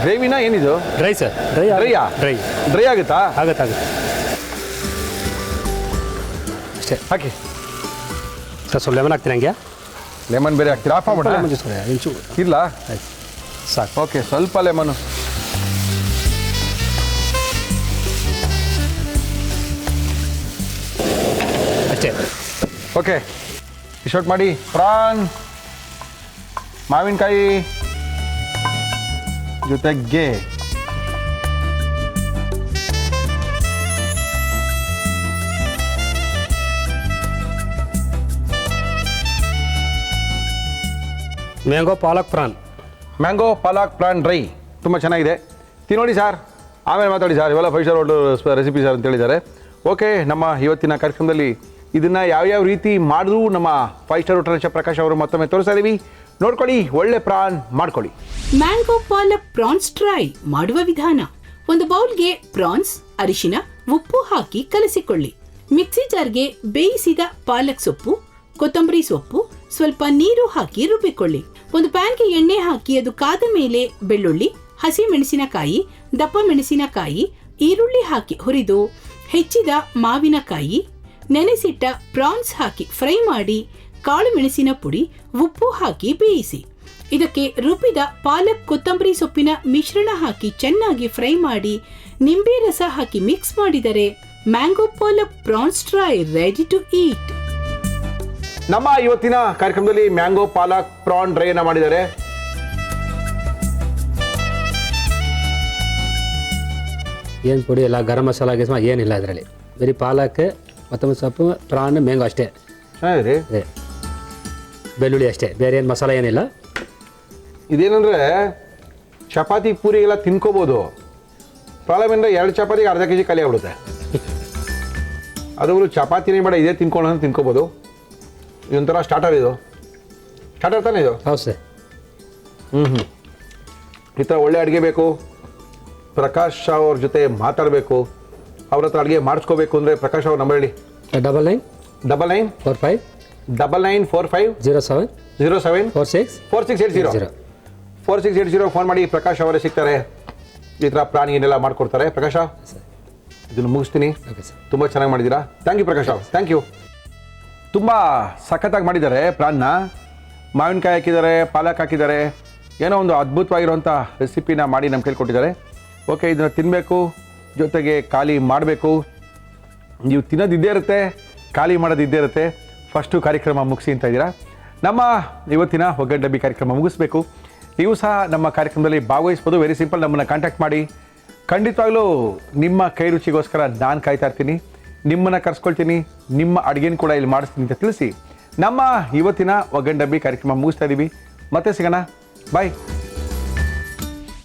ಗ್ರೇವಿನ ಏನಿದು? Dry sir. ಡ್ರೈಯಾ? ಡ್ರೈ ಆಗುತ್ತಾ? ಆಗುತ್ತೆ. ಅಷ್ಟೇ. ಹಾಕಿ ಸರ್. ಸ್ವಲ್ಪ ಲೆಮನ್ ಹಾಕ್ತೀನಿ ಹಂಗೆ. ಲೆಮನ್ ಬೇರೆ ಹಾಕ್ತೀರಾ? ಆಫ್ ಮಾಡ್ಬಿಡ? ಲೆಮನ್ ಜ್ಯೂಸ್ ಇಂಚು ಇಲ್ಲ. ಆಯ್ತು, ಸಾಕು. ಓಕೆ, ಸ್ವಲ್ಪ ಲೆಮನು. ಅಷ್ಟೇ. ಓಕೆ, ಇಷ್ಟೊಟ್ಟು ಮಾಡಿ. ಪ್ರಾನ್, ಮಾವಿನಕಾಯಿ ಜೊತೆಗೆ ಮ್ಯಾಂಗೋ ಪಾಲಕ್ ಪ್ರಾನ್. ಮ್ಯಾಂಗೋ ಪಾಲಕ್ ಪ್ರಾನ್ ಡ್ರೈ ತುಂಬ ಚೆನ್ನಾಗಿದೆ. ತಿನ್ನೋಡಿ ಸರ್, ಆಮೇಲೆ ಮಾತಾಡಿ ಸರ್. ಇವೆಲ್ಲ 5 ಸ್ಟಾರ್ ಹೋಟೆಲ್ ರೆಸಿಪಿ ಸರ್ ಅಂತ ಹೇಳಿದ್ದಾರೆ. ಓಕೆ, ನಮ್ಮ ಇವತ್ತಿನ ಕಾರ್ಯಕ್ರಮದಲ್ಲಿ ಇದನ್ನು ಯಾವ್ಯಾವ ರೀತಿ ಮಾಡಿದ್ರು ನಮ್ಮ 5 ಸ್ಟಾರ್ ಹೋಟೆಲ್ ಪ್ರಕಾಶ್ ಅವರು ಮತ್ತೊಮ್ಮೆ ತೋರಿಸ್ತಾ ಇದ್ದೀವಿ. ನೋಡ್ಕೊಳ್ಳಿ, ಒಳ್ಳೆ ಪ್ರಾನ್ ಮಾಡ್ಕೊಳ್ಳಿ. ಮ್ಯಾಂಗೋ ಪಾಲಕ್ ಪ್ರಾನ್ಸ್ ಟ್ರೈ ಮಾಡುವ ವಿಧಾನ: ಒಂದು ಬೌಲ್ಗೆ ಪ್ರಾನ್ಸ್, ಅರಿಶಿನ, ಉಪ್ಪು ಹಾಕಿ ಕಲಸಿಕೊಳ್ಳಿ. ಮಿಕ್ಸಿ ಜಾರ್ಗೆ ಬೇಯಿಸಿದ ಪಾಲಕ್ ಸೊಪ್ಪು, ಕೊತ್ತಂಬರಿ ಸೊಪ್ಪು, ಸ್ವಲ್ಪ ನೀರು ಹಾಕಿ ರುಬ್ಬಿಕೊಳ್ಳಿ. ಒಂದು ಪ್ಯಾನ್ಗೆ ಎಣ್ಣೆ ಹಾಕಿ ಅದು ಕಾದ ಮೇಲೆ ಬೆಳ್ಳುಳ್ಳಿ, ಹಸಿ ಮೆಣಸಿನಕಾಯಿ, ದಪ್ಪ ಮೆಣಸಿನಕಾಯಿ, ಈರುಳ್ಳಿ ಹಾಕಿ ಹುರಿದು ಹೆಚ್ಚಿದ ಮಾವಿನಕಾಯಿ, ನೆನೆಸಿಟ್ಟ ಪ್ರಾನ್ಸ್ ಹಾಕಿ ಫ್ರೈ ಮಾಡಿ ಕಾಳು ಮೆಣಸಿನ ಪುಡಿ, ಉಪ್ಪು ಹಾಕಿ ಬೇಯಿಸಿ. ಇದಕ್ಕೆ ರುಬ್ಬಿದ ಪಾಲಕ್ ಕೊತ್ತಂಬರಿ ಸೊಪ್ಪಿನ ಮಿಶ್ರಣ ಹಾಕಿ ಚೆನ್ನಾಗಿ ಫ್ರೈ ಮಾಡಿ ನಿಂಬೆ ರಸ ಹಾಕಿ ಮಿಕ್ಸ್ ಮಾಡಿದರೆ mango palak prawns fry ready to eat. ನಮ್ಮ ಇವತ್ತಿನ ಕಾರ್ಯಕ್ರಮದಲ್ಲಿ ಮ್ಯಾಂಗೋ ಪಾಲಕ್ ಪ್ರಾನ್ ಡ್ರೈ ಅನ್ನ ಮಾಡಿದ್ದಾರೆ. ಏನು ಪುಡಿ ಇಲ್ಲ, ಗರಂ ಮಸಾಲ ಗಿಸ್ಮ ಏನಿಲ್ಲ ಇದರಲ್ಲಿ. ಬರೀ ಪಾಲಕ್, ಕೊತ್ತಂಬರಿ ಸೊಪ್ಪು, ಪ್ರಾನ್, ಮ್ಯಾಂಗೋ ಅಷ್ಟೇ. ಚೆನ್ನಾಗಿದೆ. ಅದೇ ಬೆಳ್ಳುಳ್ಳಿ ಅಷ್ಟೇ, ಬೇರೆ ಏನು ಮಸಾಲ ಏನಿಲ್ಲ. ಇದೇನಂದ್ರೆ ಚಪಾತಿ ಪೂರಿಗೆಲ್ಲ ತಿನ್ಕೋಬೋದು. ಪ್ರಾಬ್ಲಮ್ ಅಂದರೆ 2 ಚಪಾತಿಗೆ ಅರ್ಧ ಕೆಜಿ ಖಾಲಿ ಆಗ್ಬಿಡುತ್ತೆ. ಅದರಲ್ಲೂ ಚಪಾತಿನೇ ಬೇಡ, ಇದೇ ತಿನ್ಕೊಂಡು ತಿನ್ಕೋಬೋದು. ಇದೊಂಥರ ಸ್ಟಾರ್ಟರ್. ಇದು ಸ್ಟಾರ್ಟರ್ ತಾನೇ ಇದು? ಹೌದು ಸರ್. ಈ ಥರ ಒಳ್ಳೆ ಅಡುಗೆ ಬೇಕು. ಪ್ರಕಾಶ್ ಅವ್ರ ಜೊತೆ ಮಾತಾಡಬೇಕು, ಅವ್ರ ಹತ್ರ ಅಡುಗೆ ಮಾಡಿಸ್ಕೋಬೇಕು ಅಂದರೆ ಪ್ರಕಾಶ್ ಅವ್ರ ನಂಬರ್ ಹೇಳಿ. 99 45 9945 07 07 46 4680 4680 ಫೋನ್ ಮಾಡಿ. ಪ್ರಕಾಶ್ ಅವರೇ ಸಿಗ್ತಾರೆ. ಈ ಥರ ಪ್ರಾಣಿ ಏನೆಲ್ಲ ಮಾಡಿಕೊಡ್ತಾರೆ. ಪ್ರಕಾಶ, ಇದನ್ನು ಮುಗಿಸ್ತೀನಿ. Okay sir. ತುಂಬ ಚೆನ್ನಾಗಿ ಮಾಡಿದ್ದೀರಾ. Thank you Prakash. Thank you. ತುಂಬ ಸಖತ್ತಾಗಿ ಮಾಡಿದ್ದಾರೆ ಪ್ರಾನ್ನ. ಮಾವಿನಕಾಯಿ ಹಾಕಿದ್ದಾರೆ, ಪಾಲಕ್ ಹಾಕಿದ್ದಾರೆ. ಏನೋ ಒಂದು ಅದ್ಭುತವಾಗಿರುವಂಥ ರೆಸಿಪಿನ ಮಾಡಿ ನಮ್ಮ ಕೈಲಿ ಕೊಟ್ಟಿದ್ದಾರೆ. ಓಕೆ, ಇದನ್ನು ತಿನ್ನಬೇಕು, ಜೊತೆಗೆ ಖಾಲಿ ಮಾಡಬೇಕು. ನೀವು ತಿನ್ನೋದಿದ್ದೇ ಇರುತ್ತೆ, ಖಾಲಿ ಮಾಡೋದಿದ್ದೇ ಇರುತ್ತೆ. ಫಸ್ಟು ಕಾರ್ಯಕ್ರಮ ಮುಗಿಸಿ ಅಂತ ಇದ್ದೀರಾ. ನಮ್ಮ ಇವತ್ತಿನ ಒಗ್ಗಡ್ಡಬ್ಬಿ ಕಾರ್ಯಕ್ರಮ ಮುಗಿಸ್ಬೇಕು. ನೀವು ಸಹ ನಮ್ಮ ಕಾರ್ಯಕ್ರಮದಲ್ಲಿ ಭಾಗವಹಿಸ್ಬೋದು. ವೆರಿ ಸಿಂಪಲ್, ನಮ್ಮನ್ನು ಕಾಂಟ್ಯಾಕ್ಟ್ ಮಾಡಿ. ಖಂಡಿತವಾಗ್ಲೂ ನಿಮ್ಮ ಕೈ ರುಚಿಗೋಸ್ಕರ ನಾನು ಕಾಯ್ತಾ ಇರ್ತೀನಿ. ನಿಮ್ಮನ್ನು ಕರ್ಸ್ಕೊಳ್ತೀನಿ, ನಿಮ್ಮ ಅಡುಗೆನ ಕೂಡ ಇಲ್ಲಿ ಮಾಡಿಸ್ತೀನಿ ಅಂತ ತಿಳಿಸಿ ನಮ್ಮ ಇವತ್ತಿನ ಒಗ್ಗಡ್ಡಬ್ಬಿ ಕಾರ್ಯಕ್ರಮ ಮುಗಿಸ್ತಾ ಇದ್ದೀವಿ. ಮತ್ತೆ ಸಿಗೋಣ. ಬಾಯ್.